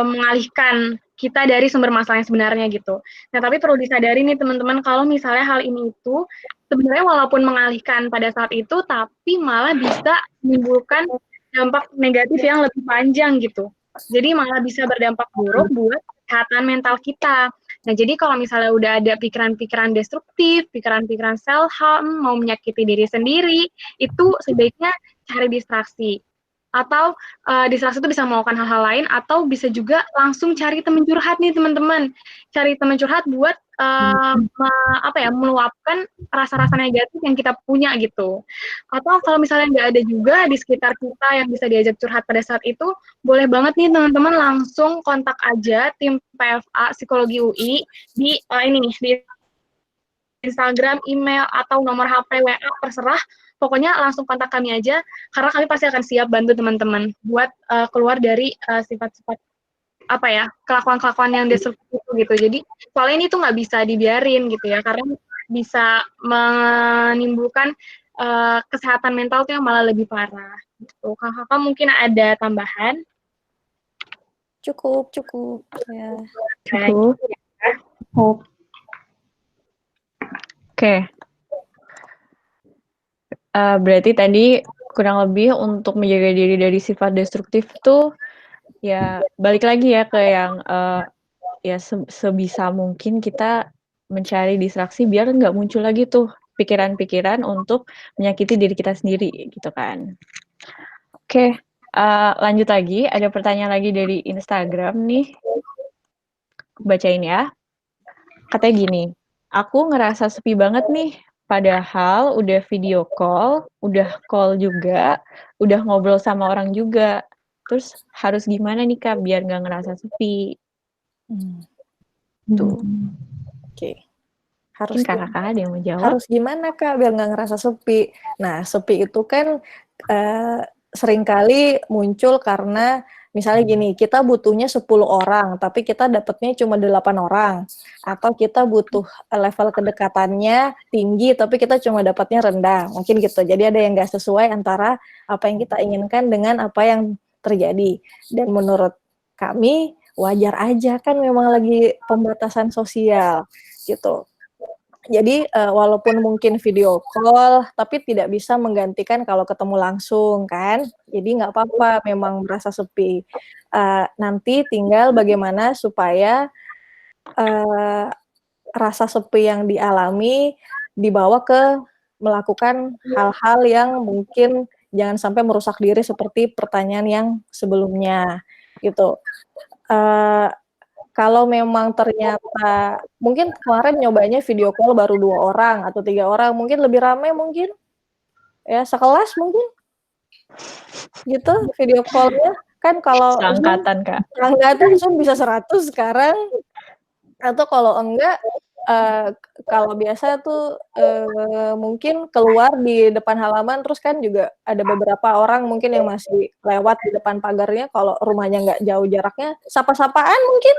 mengalihkan kita dari sumber masalah yang sebenarnya gitu. Nah, tapi perlu disadari nih teman-teman kalau misalnya hal ini itu sebenarnya walaupun mengalihkan pada saat itu, tapi malah bisa menimbulkan dampak negatif yang lebih panjang gitu. Jadi malah bisa berdampak buruk buat kesehatan mental kita. Nah, jadi kalau misalnya udah ada pikiran-pikiran destruktif, pikiran-pikiran self-harm, mau menyakiti diri sendiri, itu sebaiknya cari distraksi. Atau distraksi itu bisa melakukan hal-hal lain, atau bisa juga langsung cari teman curhat nih teman-teman. Cari teman curhat buat meluapkan rasa-rasa negatif yang kita punya gitu. Atau kalau misalnya nggak ada juga di sekitar kita yang bisa diajak curhat pada saat itu, boleh banget nih teman-teman langsung kontak aja tim PFA Psikologi UI di di Instagram, email, atau nomor HP, WA, terserah. Pokoknya langsung kontak kami aja, karena kami pasti akan siap bantu teman-teman buat keluar dari sifat-sifat kelakuan-kelakuan yang destruktif itu gitu. Jadi soalnya ini tuh nggak bisa dibiarin gitu ya, karena bisa menimbulkan kesehatan mental tuh yang malah lebih parah. Gitu. Kakak mungkin ada tambahan? Cukup ya. Cukup. Oke. Berarti tadi kurang lebih untuk menjaga diri dari sifat destruktif tuh ya balik lagi ya ke yang ya sebisa mungkin kita mencari distraksi biar nggak muncul lagi tuh pikiran-pikiran untuk menyakiti diri kita sendiri gitu kan. Oke, lanjut lagi, ada pertanyaan lagi dari Instagram nih. Bacain ya. Katanya gini, aku ngerasa sepi banget nih, padahal udah video call, udah call juga, udah ngobrol sama orang juga. Terus harus gimana nih Kak biar nggak ngerasa sepi? Tuh. Oke. Harus Kakak ada yang mau jawab? Harus gimana Kak biar nggak ngerasa sepi? Nah, sepi itu kan seringkali muncul karena misalnya gini, kita butuhnya 10 orang, tapi kita dapatnya cuma 8 orang. Atau kita butuh level kedekatannya tinggi, tapi kita cuma dapatnya rendah. Mungkin gitu. Jadi ada yang nggak sesuai antara apa yang kita inginkan dengan apa yang terjadi. Dan menurut kami, wajar aja kan memang lagi pembatasan sosial gitu. Jadi walaupun mungkin video call, tapi tidak bisa menggantikan kalau ketemu langsung kan. Jadi nggak apa-apa memang merasa sepi. Nanti tinggal bagaimana supaya rasa sepi yang dialami dibawa ke melakukan hal-hal yang mungkin jangan sampai merusak diri seperti pertanyaan yang sebelumnya gitu. Kalau memang ternyata mungkin kemarin nyobanya video call baru 2 orang atau 3 orang, mungkin lebih ramai mungkin, ya sekelas mungkin, gitu video call-nya. Kan kalau Seangkatan Kak. Zoom bisa 100 sekarang, atau kalau enggak, kalau biasa tuh mungkin keluar di depan halaman, terus kan juga ada beberapa orang mungkin yang masih lewat di depan pagarnya, kalau rumahnya nggak jauh jaraknya, sapa-sapaan mungkin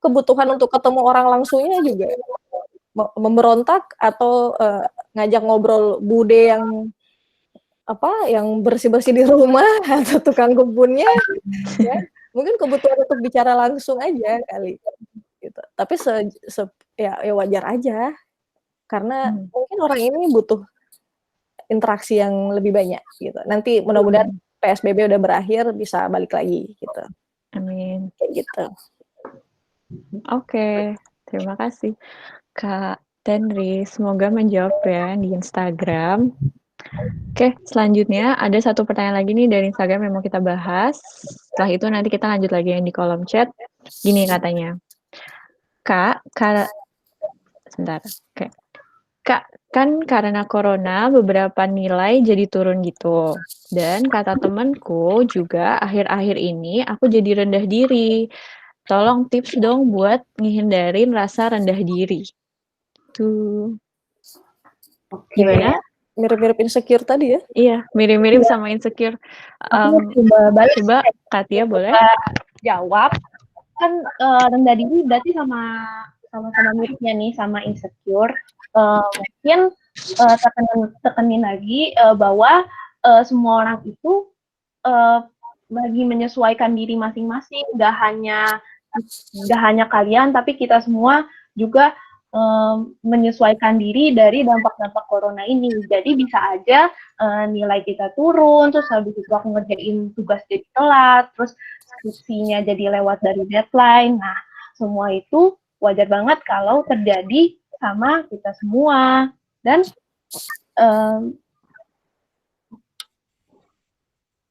kebutuhan untuk ketemu orang langsungnya juga memberontak, atau ngajak ngobrol bude yang bersih-bersih di rumah atau tukang kebunnya, ya mungkin kebutuhan untuk bicara langsung aja kali. Gitu. Tapi ya wajar aja, karena mungkin orang ini butuh interaksi yang lebih banyak gitu. Nanti mudah-mudahan PSBB udah berakhir, bisa balik lagi gitu. Amin. Kayak gitu. Oke, terima kasih Kak Tenri. Semoga menjawab ya di Instagram. Oke, selanjutnya ada satu pertanyaan lagi nih dari Instagram yang mau kita bahas. Setelah itu nanti kita lanjut lagi yang di kolom chat. Gini katanya. Kak, sebentar. Oke. Kak, kan karena corona beberapa nilai jadi turun gitu. Dan kata temanku juga akhir-akhir ini aku jadi rendah diri. Tolong tips dong buat ngehindarin rasa rendah diri. Tuh. Gimana? Mirip-mirip insecure tadi ya? Iya, mirip-mirip sama insecure. Coba Katia boleh? Jawab. Kan rendah diri berarti sama-sama miripnya nih sama insecure. Mungkin tekenin lagi bahwa semua orang itu lagi menyesuaikan diri masing-masing, nggak hanya kalian, tapi kita semua juga menyesuaikan diri dari dampak-dampak corona ini. Jadi bisa aja nilai kita turun, terus habis itu aku ngerjain tugas jadi telat, terus skripsinya jadi lewat dari deadline. Nah, semua itu wajar banget kalau terjadi sama kita semua. Dan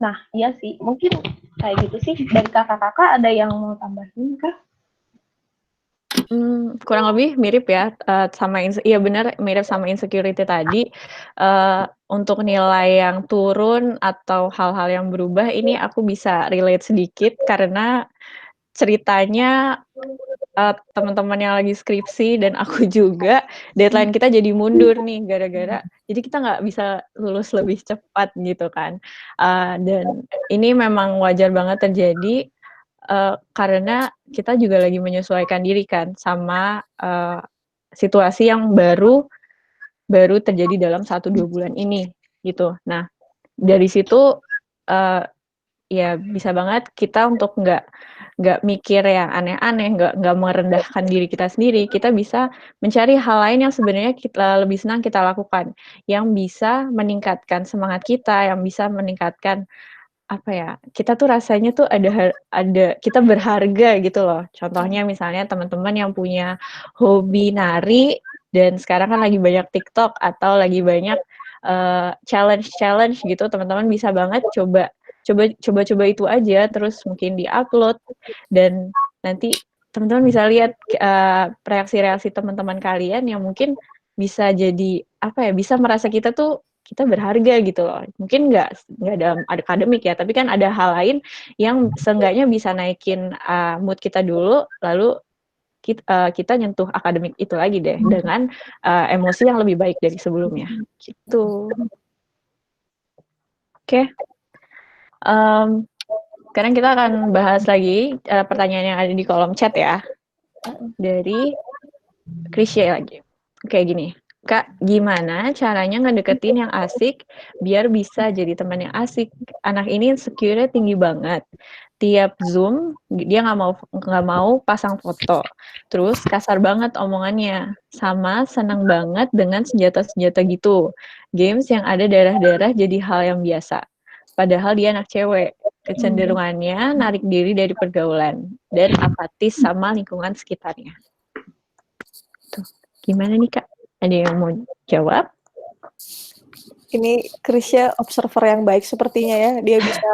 Nah, iya sih, mungkin kayak gitu sih. Dari kakak-kakak ada yang mau tambahin kah? Kurang lebih mirip ya, sama iya benar, mirip sama insecurity tadi. Untuk nilai yang turun atau hal-hal yang berubah ini aku bisa relate sedikit karena ceritanya, teman-teman yang lagi skripsi dan aku juga, deadline kita jadi mundur nih gara-gara jadi kita nggak bisa lulus lebih cepat gitu kan. Dan ini memang wajar banget terjadi, karena kita juga lagi menyesuaikan diri kan sama, situasi yang baru terjadi dalam 1-2 bulan ini, gitu. Nah, dari situ, ya bisa banget kita untuk nggak mikir yang aneh-aneh, nggak merendahkan diri kita sendiri, kita bisa mencari hal lain yang sebenarnya kita lebih senang kita lakukan, yang bisa meningkatkan semangat kita, yang bisa meningkatkan apa ya, kita tuh rasanya tuh ada kita berharga gitu loh. Contohnya misalnya teman-teman yang punya hobi nari dan sekarang kan lagi banyak TikTok atau lagi banyak, challenge gitu, teman-teman bisa banget coba itu aja, terus mungkin di-upload dan nanti teman-teman bisa lihat, reaksi-reaksi teman-teman kalian yang mungkin bisa jadi, apa ya, bisa merasa kita tuh kita berharga gitu loh. Mungkin nggak dalam akademik ya, tapi kan ada hal lain yang seenggaknya bisa naikin, mood kita dulu, lalu kita nyentuh akademik itu lagi deh dengan, emosi yang lebih baik dari sebelumnya, gitu. Oke. Sekarang kita akan bahas lagi, pertanyaan yang ada di kolom chat ya. Dari Krisya lagi. Kayak gini, Kak, gimana caranya ngedeketin yang asik biar bisa jadi teman yang asik? Anak ini insecure-nya tinggi banget. Tiap Zoom dia nggak mau pasang foto. Terus kasar banget omongannya. Sama seneng banget dengan senjata-senjata gitu. Games yang ada darah-darah jadi hal yang biasa. Padahal dia anak cewek. Kecenderungannya narik diri dari pergaulan dan apatis sama lingkungan sekitarnya. Tuh, gimana nih Kak? Ada yang mau jawab? Ini Krisya observer yang baik sepertinya ya. Dia bisa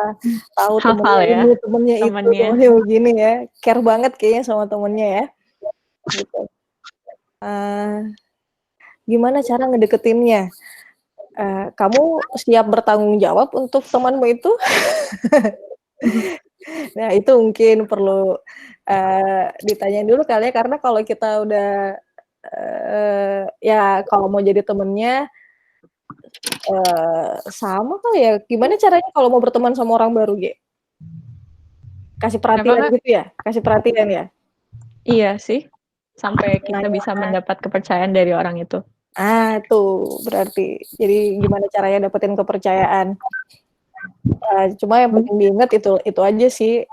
tahu Hafal temennya ya, ini, temennya itu, temennya. temennya begini ya. Care banget kayaknya sama temennya ya. Gitu. Gimana cara ngedeketinnya? Kamu siap bertanggung jawab untuk temanmu itu? Nah, itu mungkin perlu ditanyain dulu kali ya, karena kalau kita udah ya kalau mau jadi temennya sama kali ya. Gimana caranya kalau mau berteman sama orang baru, Ge? Kasih perhatian gitu ya? Kasih perhatian ya? Iya sih, sampai kita bisa mendapat kepercayaan dari orang itu. Tuh berarti. Jadi gimana caranya dapetin kepercayaan? Cuma yang penting diingat itu aja sih.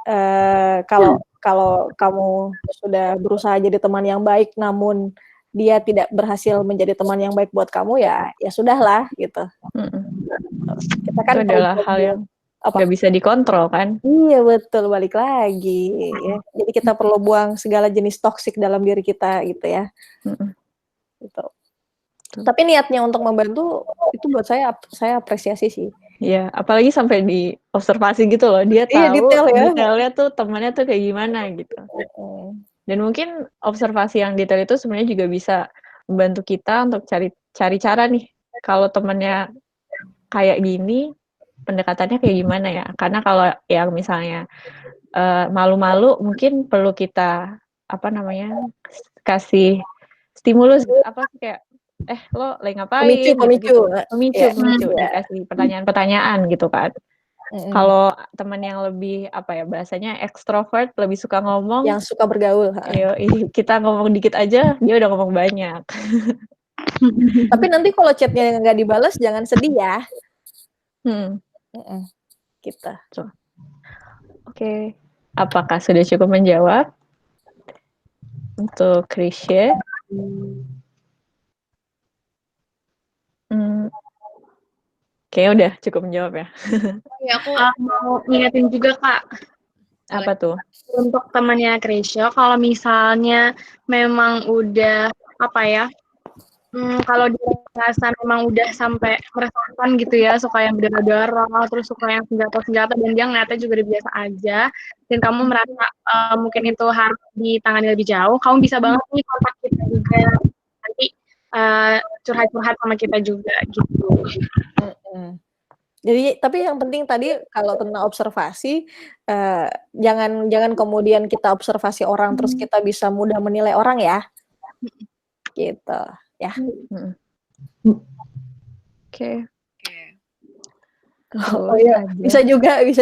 Kalau kamu sudah berusaha jadi teman yang baik, namun dia tidak berhasil menjadi teman yang baik buat kamu, ya sudahlah gitu. Kita kan itu adalah hal yang nggak bisa dikontrol kan? Iya betul, balik lagi ya. Jadi kita perlu buang segala jenis toksik dalam diri kita gitu ya. Gitu. Tapi niatnya untuk membantu itu buat saya apresiasi sih. Iya, apalagi sampai di observasi gitu loh, dia tahu detail ya. detailnya tuh temannya tuh kayak gimana gitu. Dan mungkin observasi yang detail itu sebenarnya juga bisa membantu kita untuk cari cara nih, kalau temannya kayak gini, pendekatannya kayak gimana ya? Karena kalau yang misalnya malu-malu, mungkin perlu kita kasih stimulus apa sih kayak lo lagi ngapain? Pemicu. Dikasih pertanyaan-pertanyaan gitu kan. Kalau teman yang lebih bahasanya ekstrovert, lebih suka ngomong, yang suka bergaul, kita ngomong dikit aja dia udah ngomong banyak. Tapi nanti kalau chatnya nggak dibalas jangan sedih ya. Kita. Oke. Apakah sudah cukup menjawab untuk Krisya? Kayaknya udah cukup menjawab ya. Aku mau ngingetin juga Kak. Apa tuh? Untuk temannya Krisya, kalau misalnya memang udah kalau dia ngerasa memang udah sampai meresahkan gitu ya, suka yang berdarah-darah, terus suka yang senjata-senjata, dan dia ngeliatnya juga udah biasa aja, dan kamu merasa mungkin itu harus ditangani lebih jauh, kamu bisa banget nih kontak kita juga, nanti curhat-curhat sama kita juga gitu. Jadi tapi yang penting tadi kalau tentang observasi, jangan kemudian kita observasi orang terus kita bisa mudah menilai orang ya. Gitu, ya. Oke. Oh iya, bisa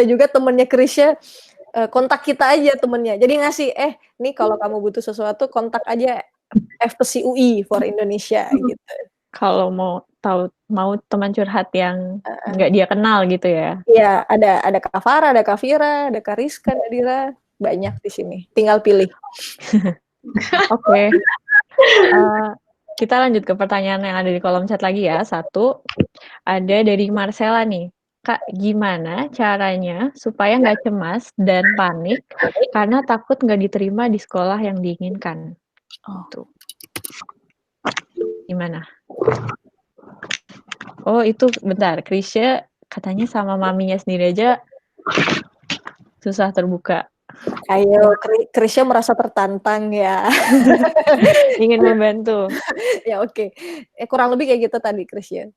juga temennya Krisya kontak kita aja temennya. Jadi ngasih, nih kalau kamu butuh sesuatu kontak aja FPSI UI for Indonesia gitu. Kalau mau teman curhat yang nggak dia kenal gitu ya? Iya, ada Kak Farah, ada Kak Vira, ada Kak Rizka, ada Dira, banyak di sini. Tinggal pilih. Oke. Kita lanjut ke pertanyaan yang ada di kolom chat lagi ya. 1, ada dari Marcella nih. Kak, gimana caranya supaya nggak cemas dan panik karena takut nggak diterima di sekolah yang diinginkan? Tuh. Gimana? Oh, itu bentar. Krisya katanya sama maminya sendiri aja susah terbuka. Ayo, Krisya merasa tertantang ya. Ingin membantu. Ya oke. Kurang lebih kayak gitu tadi Krisya.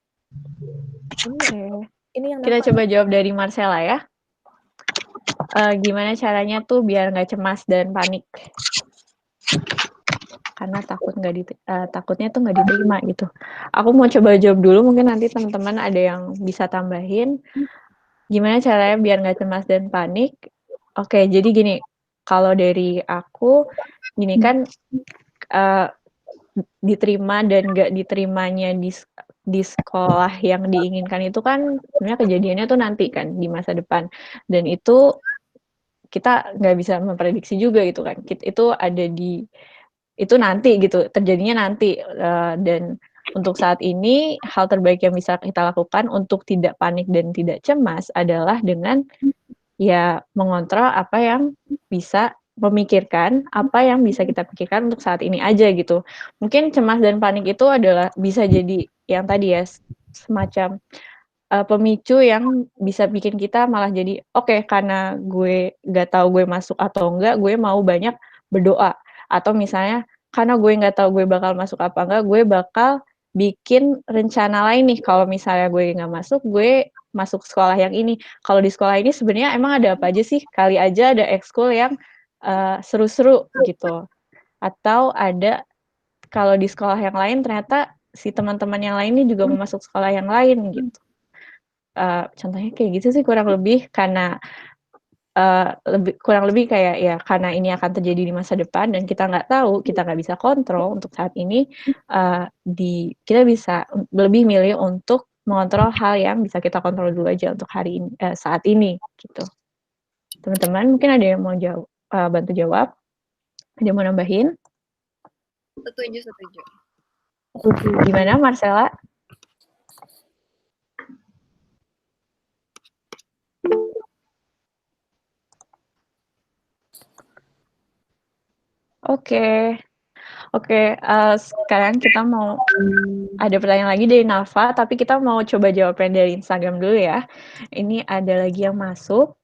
Ini yang kita coba jawab dari Marcella ya. Gimana caranya tuh biar nggak cemas dan panik? Karena takutnya tuh nggak diterima gitu. Aku mau coba jawab dulu, mungkin nanti teman-teman ada yang bisa tambahin. Gimana caranya biar nggak cemas dan panik? Oke, jadi gini, kalau dari aku, gini kan diterima dan nggak diterimanya di sekolah yang diinginkan itu kan sebenarnya kejadiannya tuh nanti kan di masa depan, dan itu kita nggak bisa memprediksi juga gitu kan, itu ada itu nanti gitu, terjadinya nanti, dan untuk saat ini hal terbaik yang bisa kita lakukan untuk tidak panik dan tidak cemas adalah dengan ya mengontrol apa yang bisa memikirkan apa yang bisa kita pikirkan untuk saat ini aja gitu. Mungkin cemas dan panik itu adalah bisa jadi yang tadi ya semacam pemicu yang bisa bikin kita malah jadi oke, karena gue nggak tahu gue masuk atau enggak, gue mau banyak berdoa, atau misalnya karena gue nggak tahu gue bakal masuk apa enggak, gue bakal bikin rencana lain nih, kalau misalnya gue nggak masuk, gue masuk sekolah yang ini. Kalau di sekolah ini sebenarnya emang ada apa aja sih? Kali aja ada ekskul yang seru-seru gitu. Atau ada kalau di sekolah yang lain ternyata si teman-teman yang lain ini juga mau masuk sekolah yang lain gitu. Contohnya kayak gitu sih kurang lebih, karena kurang lebih kayak ya karena ini akan terjadi di masa depan dan kita nggak tahu, kita nggak bisa kontrol untuk saat ini, kita bisa lebih milih untuk mengontrol hal yang bisa kita kontrol dulu aja untuk hari ini, saat ini gitu. Teman-teman mungkin ada yang mau bantu jawab? Ada yang mau nambahin? Setuju. Gimana Marcella? Oke, sekarang kita mau ada pertanyaan lagi dari Nafa, tapi kita mau coba jawabnya dari Instagram dulu ya. Ini ada lagi yang masuk.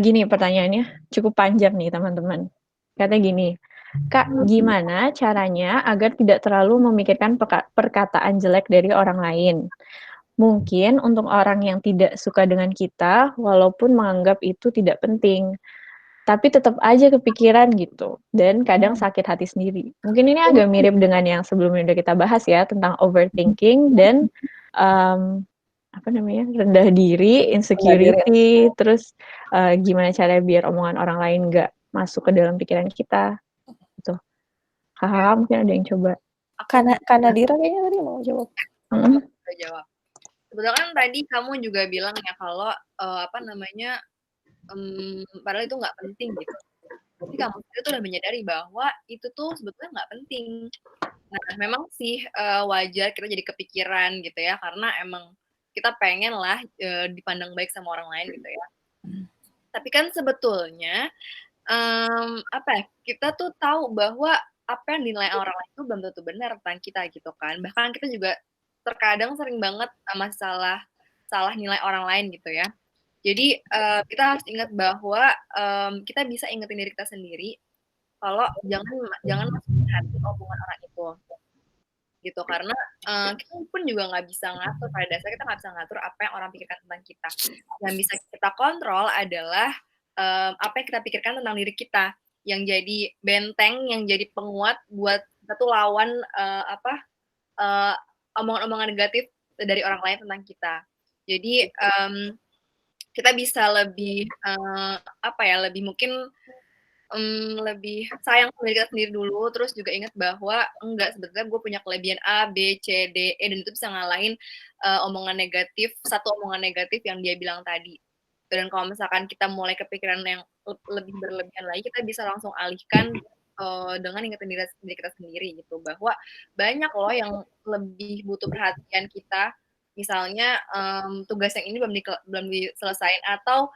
Gini pertanyaannya, cukup panjang nih teman-teman. Katanya gini, Kak, gimana caranya agar tidak terlalu memikirkan perkataan jelek dari orang lain? Mungkin untuk orang yang tidak suka dengan kita, walaupun menganggap itu tidak penting, tapi tetap aja kepikiran gitu, dan kadang sakit hati sendiri. Mungkin ini agak mirip dengan yang sebelumnya udah kita bahas ya, tentang overthinking dan rendah diri, insecurity, terus gimana caranya biar omongan orang lain nggak masuk ke dalam pikiran kita gitu. Kakak mungkin ada yang coba. Karena Dira kayaknya tadi mau jawab. Jawab. Sebetulnya kan tadi kamu juga bilang ya kalau padahal itu nggak penting gitu. Tapi kamu itu udah menyadari bahwa itu tuh sebetulnya nggak penting. Nah, memang sih wajar kita jadi kepikiran gitu ya, karena emang kita pengen lah dipandang baik sama orang lain gitu ya. Tapi kan sebetulnya kita tuh tahu bahwa apa yang dinilai orang lain itu belum tentu benar tentang kita gitu kan. Bahkan kita juga terkadang sering banget salah nilai orang lain gitu ya. Jadi kita harus ingat bahwa kita bisa ingetin diri kita sendiri kalau jangan masukin hati omongan orang itu gitu, karena kita pun juga nggak bisa ngatur, pada dasarnya kita nggak bisa ngatur apa yang orang pikirkan tentang kita. Yang bisa kita kontrol adalah apa yang kita pikirkan tentang diri kita, yang jadi benteng, yang jadi penguat buat kita tuh lawan omongan-omongan negatif dari orang lain tentang kita. Jadi kita bisa lebih lebih mungkin lebih sayang sama diri kita sendiri dulu, terus juga ingat bahwa enggak, sebenarnya gue punya kelebihan A, B, C, D, E, dan itu bisa ngalahin satu omongan negatif yang dia bilang tadi. Dan kalau misalkan kita mulai kepikiran yang lebih berlebihan lagi, kita bisa langsung alihkan dengan ingetin diri kita sendiri gitu, bahwa banyak loh yang lebih butuh perhatian kita. Misalnya tugas yang ini belum diselesain, atau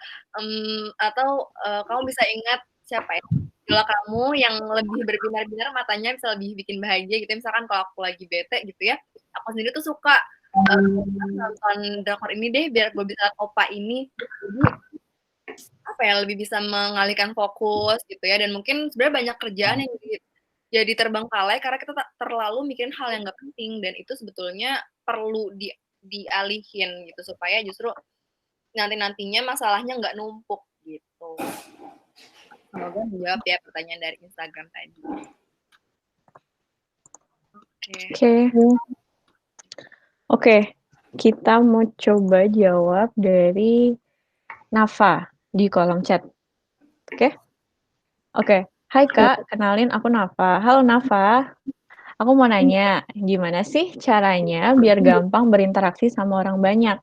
kamu bisa ingat siapa ya, idola kamu yang lebih berbinar-binar matanya bisa lebih bikin bahagia gitu. Misalkan kalau aku lagi bete gitu ya, aku sendiri tuh suka nonton drakor ini deh biar gue bisa lihat opa ini. Jadi lebih bisa mengalihkan fokus gitu ya. Dan mungkin sebenarnya banyak kerjaan yang jadi terbengkalai karena kita terlalu mikirin hal yang nggak penting, dan itu sebetulnya perlu dialihin gitu supaya justru nantinya masalahnya nggak numpuk gitu. Semoga menjawab ya pertanyaan dari Instagram tadi. Oke, kita mau coba jawab dari Nafa di kolom chat. Oke. Hai Kak, kenalin aku Nafa. Halo Nafa. Aku mau nanya, gimana sih caranya biar gampang berinteraksi sama orang banyak?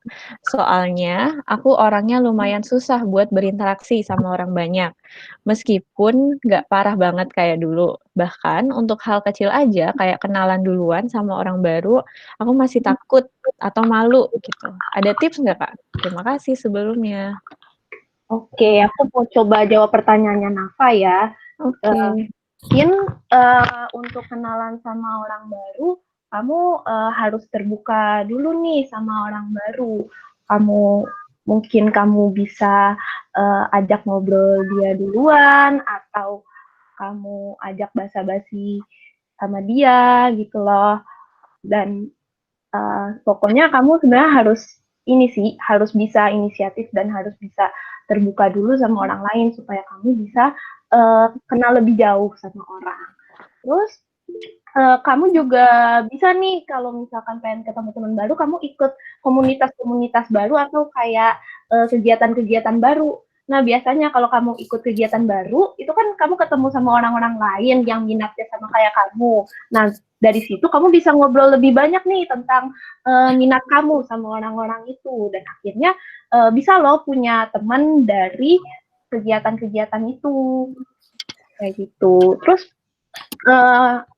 Soalnya aku orangnya lumayan susah buat berinteraksi sama orang banyak. Meskipun nggak parah banget kayak dulu. Bahkan untuk hal kecil aja kayak kenalan duluan sama orang baru, aku masih takut atau malu gitu. Ada tips nggak Kak? Terima kasih sebelumnya. Oke, aku mau coba jawab pertanyaannya Nafa ya. Mungkin untuk kenalan sama orang baru, kamu harus terbuka dulu nih sama orang baru. Mungkin kamu bisa ajak ngobrol dia duluan, atau kamu ajak basa-basi sama dia gitu loh. Dan pokoknya kamu sebenarnya harus bisa inisiatif dan harus bisa terbuka dulu sama orang lain supaya kamu bisa kenal lebih jauh sama orang. Terus kamu juga bisa nih kalau misalkan pengen ketemu teman baru, kamu ikut komunitas-komunitas baru atau kayak kegiatan-kegiatan baru. Nah, biasanya kalau kamu ikut kegiatan baru, itu kan kamu ketemu sama orang-orang lain yang minatnya sama kayak kamu. Nah, dari situ kamu bisa ngobrol lebih banyak nih tentang minat kamu sama orang-orang itu. Dan akhirnya bisa loh punya teman dari kegiatan-kegiatan itu. Kayak gitu. Terus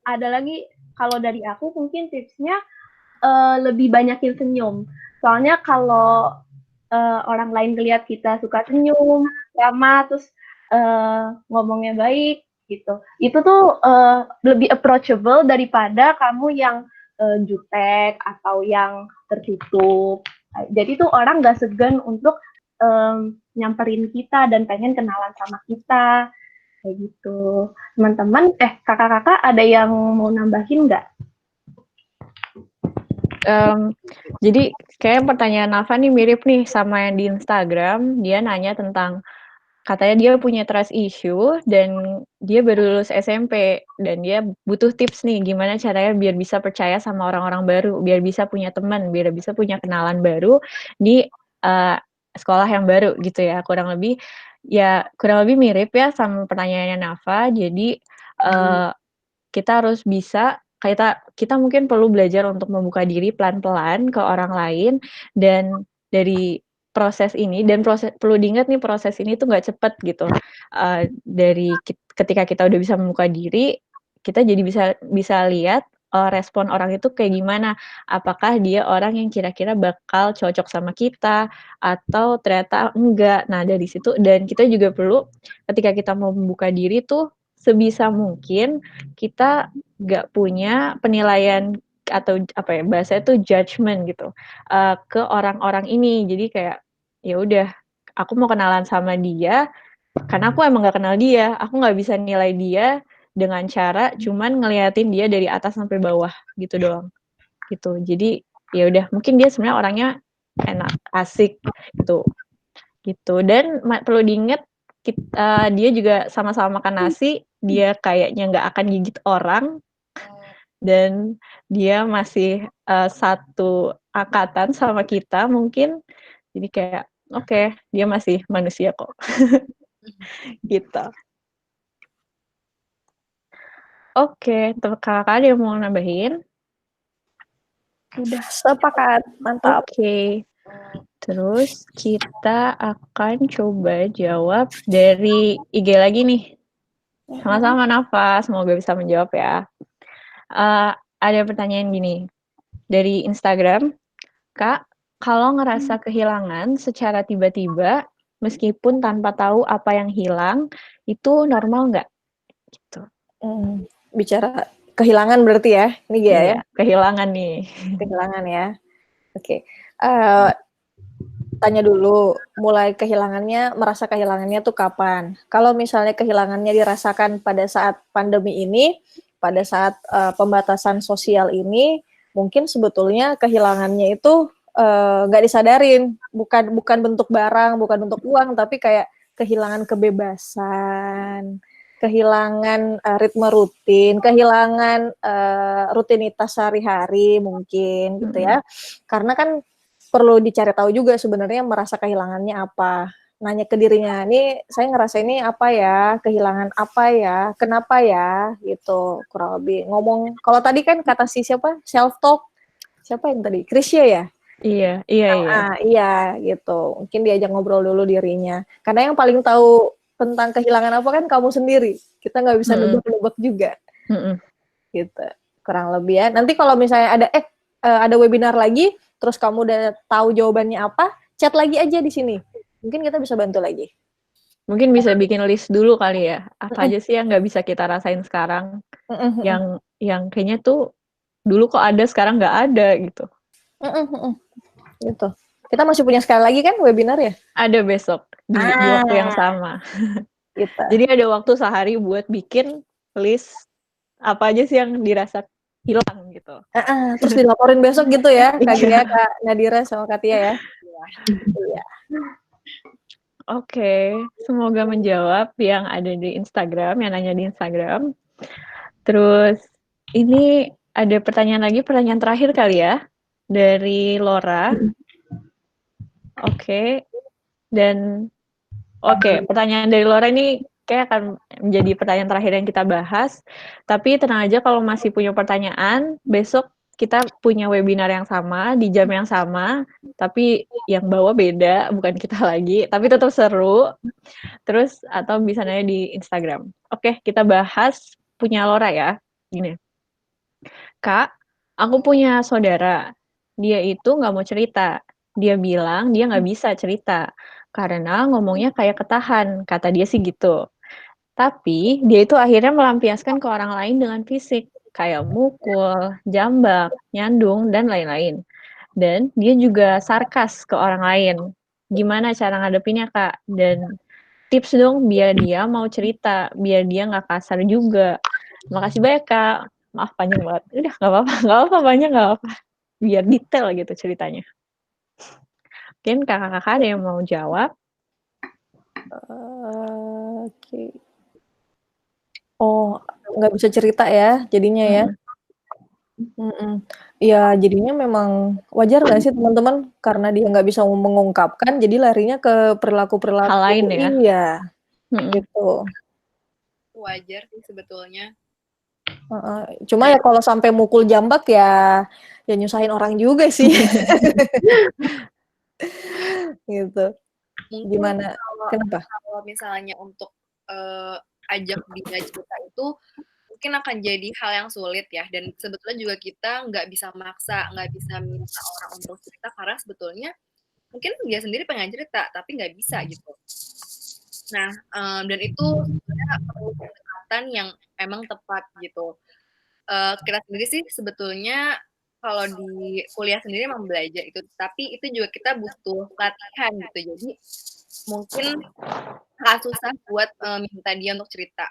ada lagi, kalau dari aku mungkin tipsnya lebih banyakin senyum. Soalnya kalau orang lain ngeliat kita suka senyum, ramah, terus ngomongnya baik gitu, itu tuh lebih approachable daripada kamu yang jutek atau yang tertutup. Jadi tuh orang gak segan untuk nyamperin kita dan pengen kenalan sama kita. Kayak gitu. Teman-teman, kakak-kakak ada yang mau nambahin nggak? Jadi kayak pertanyaan Nafa nih mirip nih sama yang di Instagram. Dia nanya tentang, katanya dia punya trust issue dan dia baru lulus SMP dan dia butuh tips nih gimana caranya biar bisa percaya sama orang-orang baru, biar bisa punya teman, biar bisa punya kenalan baru di sekolah yang baru gitu ya. Kurang lebih mirip ya sama pertanyaannya Nafa. Jadi kita harus bisa, kita mungkin perlu belajar untuk membuka diri pelan-pelan ke orang lain, dan dari proses ini, dan perlu diingat nih, proses ini tuh nggak cepet gitu. Dari ketika kita udah bisa membuka diri, kita jadi bisa lihat respon orang itu kayak gimana. Apakah dia orang yang kira-kira bakal cocok sama kita atau ternyata enggak. Nah, dari situ, dan kita juga perlu ketika kita mau membuka diri tuh sebisa mungkin kita nggak punya penilaian atau apa ya bahasanya tuh judgement gitu ke orang-orang ini. Jadi kayak ya udah aku mau kenalan sama dia karena aku emang nggak kenal dia. Aku nggak bisa nilai dia dengan cara cuman ngeliatin dia dari atas sampai bawah gitu doang. Gitu. Jadi ya udah mungkin dia sebenarnya orangnya enak, asik gitu. Dan perlu diingat dia juga sama-sama makan nasi, dia kayaknya nggak akan gigit orang dan dia masih satu angkatan sama kita mungkin. Jadi kayak oke, dia masih manusia kok. Gitu. Oke, untuk kakak ada yang mau nambahin? Udah sepakat, mantap. Oke. Terus kita akan coba jawab dari IG lagi nih. Sama-sama Nafa, semoga bisa menjawab ya. Ada pertanyaan gini, dari Instagram, Kak, kalau ngerasa kehilangan secara tiba-tiba, meskipun tanpa tahu apa yang hilang, itu normal nggak? Gitu. Bicara kehilangan berarti ya, ini dia ya? Kehilangan nih. Kehilangan ya, oke. Tanya dulu, mulai merasa kehilangannya tuh kapan? Kalau misalnya kehilangannya dirasakan pada saat pandemi ini, pada saat pembatasan sosial ini, mungkin sebetulnya kehilangannya itu nggak disadarin, bukan bentuk barang, bukan bentuk uang, tapi kayak kehilangan kebebasan, kehilangan ritme rutin, kehilangan rutinitas sehari-hari mungkin gitu ya. Karena kan perlu dicari tahu juga sebenarnya merasa kehilangannya apa. Nanya ke dirinya, ini saya ngerasa ini apa ya, kehilangan apa ya, kenapa ya, gitu, kurang lebih. Ngomong, kalau tadi kan kata si siapa, self-talk, siapa yang tadi, Krisya ya? Iya. Iya, gitu. Mungkin diajak ngobrol dulu dirinya. Karena yang paling tahu tentang kehilangan apa kan kamu sendiri. Kita nggak bisa nebak-nebak juga. Gitu, kurang lebih ya. Nanti kalau misalnya ada webinar lagi, terus kamu udah tahu jawabannya apa, chat lagi aja di sini. Mungkin kita bisa bantu lagi. Mungkin bisa bikin list dulu kali ya. Apa aja sih yang nggak bisa kita rasain sekarang? Yang kayaknya tuh dulu kok ada, sekarang nggak ada gitu. Gitu. Kita masih punya sekali lagi kan webinar ya? Ada besok di waktu yang sama. Gitu. Jadi ada waktu sehari buat bikin list apa aja sih yang dirasa hilang gitu. Terus dilaporin besok gitu ya, Kak Gia, Kak Nadira sama Kak Tia ya. Iya. Oke, semoga menjawab yang ada di Instagram, yang nanya di Instagram. Terus ini ada pertanyaan terakhir kali ya, dari Laura. Oke, pertanyaan dari Laura ini kayak akan menjadi pertanyaan terakhir yang kita bahas. Tapi tenang aja kalau masih punya pertanyaan, besok kita punya webinar yang sama, di jam yang sama, tapi yang bawa beda, bukan kita lagi, tapi tetap seru. Terus, atau bisa nanya di Instagram. Oke, kita bahas punya Laura ya. Gini. Kak, aku punya saudara. Dia itu nggak mau cerita. Dia bilang dia nggak bisa cerita. Karena ngomongnya kayak ketahan, kata dia sih gitu. Tapi, dia itu akhirnya melampiaskan ke orang lain dengan fisik. Kayak mukul, jambak, nyandung, dan lain-lain. Dan dia juga sarkas ke orang lain. Gimana cara ngadepinnya, Kak? Dan tips dong biar dia mau cerita, biar dia nggak kasar juga. Makasih banyak, Kak. Maaf panjang banget. Udah, nggak apa-apa, panjang nggak apa-apa. Biar detail gitu ceritanya. Mungkin kakak-kakak ada yang mau jawab? Oke. Oh, nggak bisa cerita ya jadinya ya? Ya jadinya memang wajar nggak sih teman-teman? Karena dia nggak bisa mengungkapkan, jadi larinya ke perilaku-perilaku hal lain ya? Iya, gitu. Wajar sih sebetulnya. Cuma ya kalau sampai mukul jambak ya nyusahin orang juga sih. Gitu. Mungkin Gimana? Kenapa? Kalau misalnya untuk ajak dia cerita itu mungkin akan jadi hal yang sulit ya, dan sebetulnya juga kita nggak bisa maksa, nggak bisa minta orang untuk cerita karena sebetulnya mungkin dia sendiri pengen cerita tapi nggak bisa gitu. Nah, dan itu sebenarnya perlu pendekatan kegiatan yang emang tepat gitu. Kita sendiri sih sebetulnya kalau di kuliah sendiri emang belajar itu, tapi itu juga kita butuh latihan gitu. Jadi mungkin agak susah buat minta dia untuk cerita.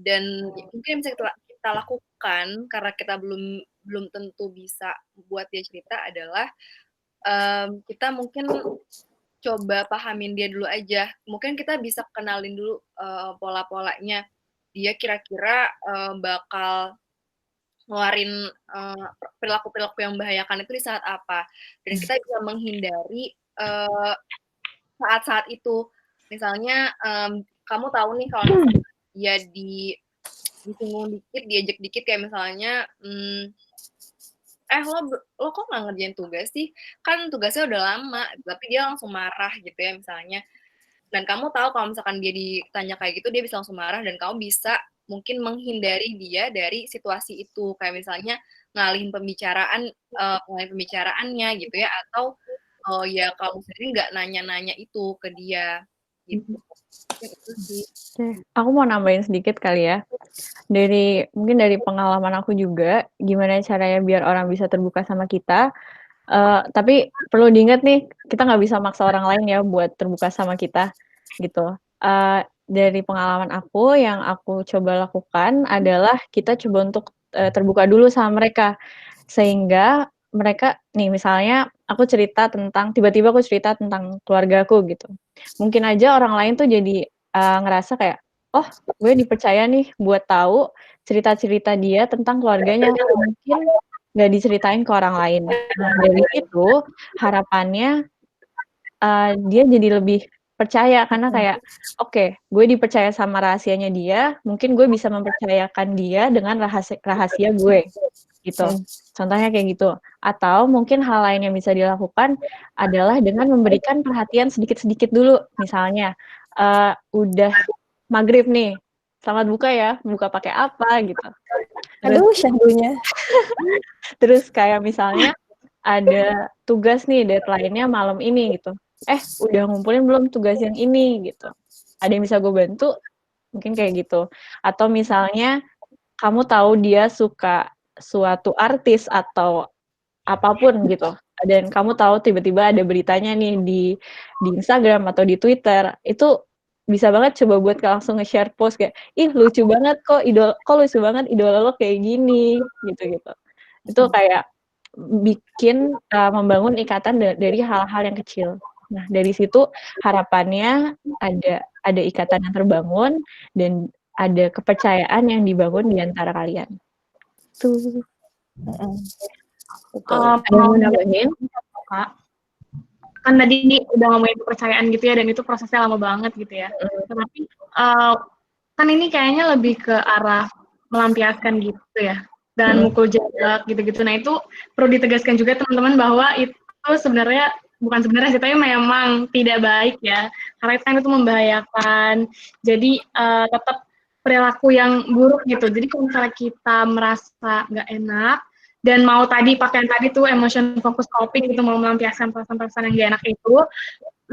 Dan mungkin yang bisa kita lakukan karena kita belum tentu bisa buat dia cerita adalah kita mungkin coba pahamin dia dulu aja. Mungkin kita bisa kenalin dulu pola-polanya. Dia kira-kira bakal ngeluarin perilaku-perilaku yang membahayakan itu di saat apa. Dan kita bisa menghindari saat-saat itu. Misalnya kamu tahu nih kalau misalnya dia disinggung dikit, diajak dikit kayak misalnya lo kok nggak ngerjain tugas sih? Kan tugasnya udah lama, tapi dia langsung marah gitu ya misalnya. Dan kamu tahu kalau misalkan dia ditanya kayak gitu, dia bisa langsung marah dan kamu bisa mungkin menghindari dia dari situasi itu. Kayak misalnya ngalihin pembicaraannya gitu ya, atau ya kamu sendiri nggak nanya-nanya itu ke dia gitu. Itu sih. Aku mau nambahin sedikit kali ya. Mungkin dari pengalaman aku juga, gimana caranya biar orang bisa terbuka sama kita. Tapi perlu diingat nih, kita nggak bisa maksa orang lain ya buat terbuka sama kita gitu. Dari pengalaman aku, yang aku coba lakukan adalah kita coba untuk terbuka dulu sama mereka, sehingga mereka nih misalnya tiba-tiba aku cerita tentang keluargaku gitu. Mungkin aja orang lain tuh jadi ngerasa kayak, oh gue dipercaya nih buat tahu cerita-cerita dia tentang keluarganya, mungkin nggak diceritain ke orang lain. Nah, dari itu harapannya dia jadi lebih percaya karena kayak, oke, gue dipercaya sama rahasianya dia, mungkin gue bisa mempercayakan dia dengan rahasia gue gitu. Contohnya kayak gitu. Atau mungkin hal lain yang bisa dilakukan adalah dengan memberikan perhatian sedikit-sedikit dulu. Misalnya udah maghrib nih, selamat buka ya, buka pakai apa gitu. Aduh, syahdunya. Terus kayak misalnya ada tugas nih, deadline-nya malam ini gitu. Udah ngumpulin belum tugas yang ini gitu. Ada yang bisa gue bantu? Mungkin kayak gitu. Atau misalnya kamu tahu dia suka suatu artis atau apapun gitu. Dan kamu tahu tiba-tiba ada beritanya nih di Instagram atau di Twitter. Itu bisa banget coba buat langsung nge-share post kayak, ih lucu banget kok lucu banget idola lo kayak gini gitu. Itu kayak bikin membangun ikatan dari hal-hal yang kecil. Nah, dari situ harapannya ada ikatan yang terbangun dan ada kepercayaan yang dibangun di antara kalian. Tuh. Ada yang mau nambahin? Kak. Kan tadi udah ngomongin kepercayaan gitu ya, dan itu prosesnya lama banget gitu ya. Tapi kan ini kayaknya lebih ke arah melampiaskan gitu ya, dan mukul jarak gitu-gitu. Nah itu perlu ditegaskan juga teman-teman bahwa itu bukan sebenarnya sih, tapi memang tidak baik ya, karena itu kan itu membahayakan. Jadi tetap perilaku yang buruk gitu. Jadi kalau misalnya kita merasa nggak enak dan mau pakaian tadi tuh emotion focus coping gitu, mau melampiaskan perasaan-perasaan yang gak enak itu,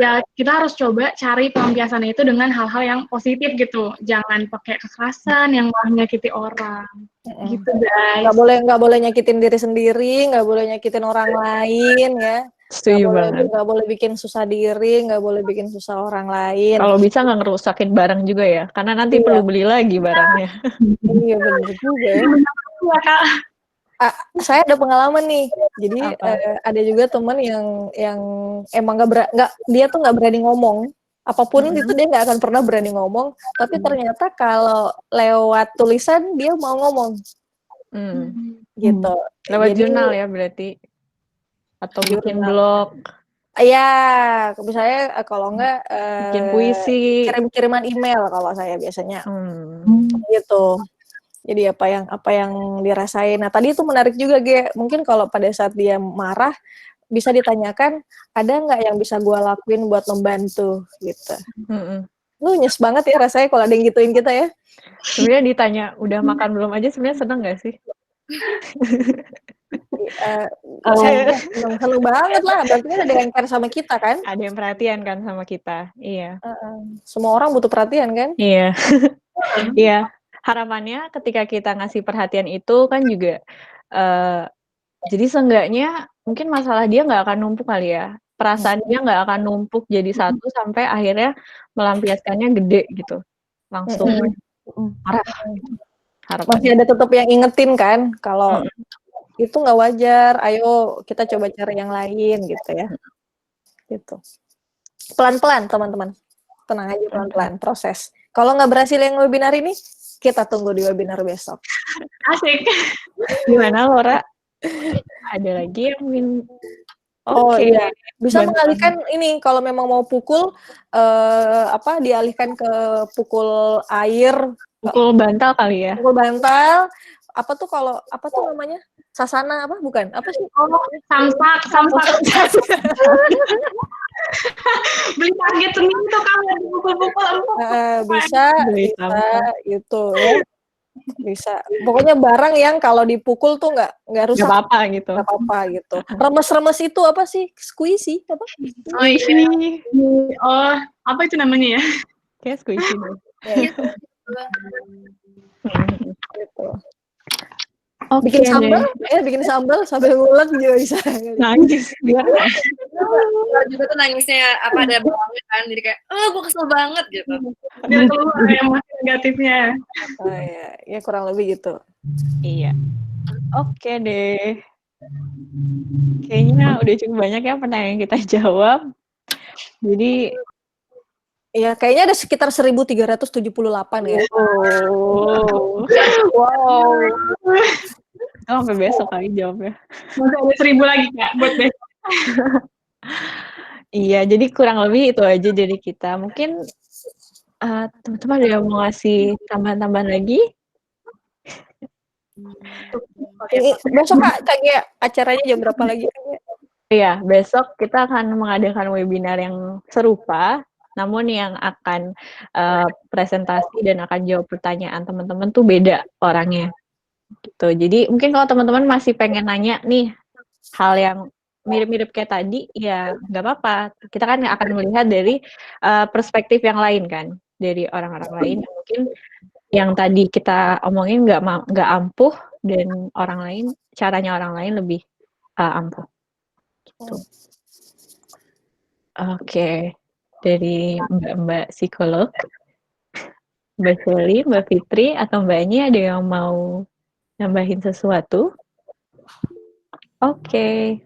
ya kita harus coba cari pelampiasannya itu dengan hal-hal yang positif gitu. Jangan pakai kekerasan yang malah menyakiti orang. Gitu guys. Nggak boleh nyakitin diri sendiri, nggak boleh nyakitin orang lain ya. Setuju banget. Nggak boleh bikin susah diri, nggak boleh bikin susah orang lain. Kalau bisa nggak ngerusakin barang juga ya, karena nanti perlu beli lagi barangnya. Iya benar juga ya. Saya ada pengalaman nih. Jadi ada juga teman yang emang dia tuh nggak berani ngomong. Apapun itu dia nggak akan pernah berani ngomong. Tapi ternyata kalau lewat tulisan dia mau ngomong. Gitu. Lewat jurnal ya berarti. Atau bikin blog. Iya, misalnya kalau enggak bikin puisi, kirim-kiriman email kalau saya biasanya. Gitu. Jadi apa yang dirasain. Nah, tadi itu menarik juga, Ge. Mungkin kalau pada saat dia marah bisa ditanyakan, ada nggak yang bisa gue lakuin buat membantu gitu. Lu nyes banget ya rasanya kalau ada yang gituin kita ya. Sebenarnya ditanya udah makan belum aja sebenarnya seneng nggak sih? Seneng banget lah, berarti kan ada yang care sama kita kan? Ada yang perhatian kan sama kita, iya. Semua orang butuh perhatian kan? Iya, iya. harapannya ketika kita ngasih perhatian itu kan juga, jadi seenggaknya mungkin masalah dia nggak akan numpuk kali ya, perasaan dia nggak akan numpuk jadi satu sampai akhirnya melampiaskannya gede gitu, langsung marah gitu, Masih harapannya. ada tetap yang ingetin kan, kalau itu nggak wajar, ayo kita coba cari yang lain gitu ya. Gitu. Pelan-pelan teman-teman, tenang aja pelan-pelan proses. Kalau nggak berhasil yang webinar ini, kita tunggu di webinar besok. Asik. Gimana Laura? Ada lagi yang ingin Oh iya, bisa bantuan. mengalihkan ini kalau memang mau pukul dialihkan ke pukul air, Pukul bantal kali ya? pukul bantal. Apa tuh namanya? Sasana apa? Bukan. Apa sih? Samsak. Beli target sendiri tuh kan dipukul-pukul. Bisa gitu ya. Bisa. Pokoknya barang yang kalau dipukul tuh nggak rusak. Nggak apa-apa gitu. Nggak apa-apa gitu. Remes-remes itu apa sih? Squishy apa? Oh iya. Oh, apa itu namanya ya? Kayak squishy. Gitu. Oke Bikin sambal, bikin sambal sambil ngulek juga bisa. Nangis dia. Juga tuh nangisnya ada banget kan, jadi kayak, gue kesel banget gitu. Biar keluar emosi negatifnya. Oh iya, ya kurang lebih gitu. Iya. Oke deh. Kayaknya udah cukup banyak ya pertanyaan yang kita jawab. Jadi ya kayaknya ada sekitar 1378 ya. Wow. Itu sampai besok kali jawabnya. Masih ada 1000 lagi Kak buat besok. Iya, jadi kurang lebih itu aja dari kita. Mungkin teman-teman ada yang mau ngasih tambahan-tambahan lagi? Besok Kak Gia, acaranya jam berapa lagi? Iya, besok kita akan mengadakan webinar yang serupa, namun yang akan presentasi dan akan jawab pertanyaan teman-teman tuh beda orangnya. Gitu. Jadi mungkin kalau teman-teman masih pengen nanya nih hal yang mirip-mirip kayak tadi, ya nggak apa-apa. Kita kan akan melihat dari perspektif yang lain kan, dari orang-orang lain yang mungkin yang tadi kita omongin nggak ampuh dan caranya orang lain lebih ampuh. Gitu. Oke, dari Mbak psikolog, Mbak Shelly, Mbak Fitri, atau Mbak Ani ada yang mau nambahin sesuatu? Oke.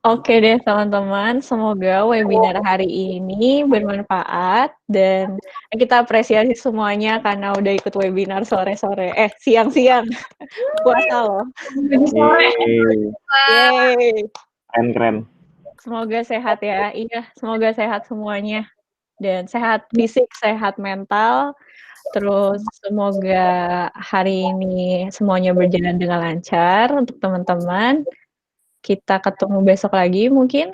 Oke deh teman-teman, semoga webinar hari ini bermanfaat dan kita apresiasi semuanya karena udah ikut webinar sore-sore, siang-siang, puasa loh. Yeay. Keren. Semoga sehat ya, semoga sehat semuanya dan sehat fisik, sehat mental. Terus semoga hari ini semuanya berjalan dengan lancar untuk teman-teman. Kita ketemu besok lagi mungkin.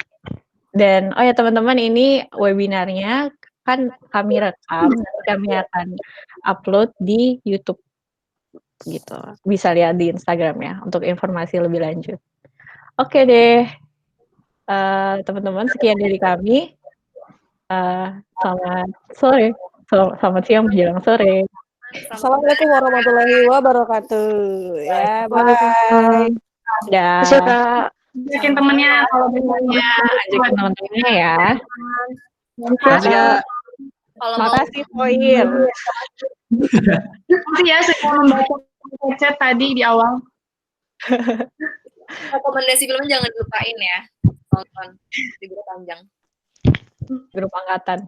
Dan ya teman-teman, ini webinarnya kan kami rekam, nanti kami akan upload di YouTube gitu. Bisa lihat di Instagram ya untuk informasi lebih lanjut. Oke deh. Teman-teman, sekian dari kami. Selamat sore. Selamat siang menjelang sore. Assalamualaikum warahmatullahi wabarakatuh. Ya, bye. Dah. Ajakin temennya kalau misalnya. Ajakin teman-temannya ya. Makasih Poir. Makasih ya sudah membaca chat tadi di awal. Rekomendasi filmnya jangan dilupain ya, nonton di grup panjang. Grup angkatan.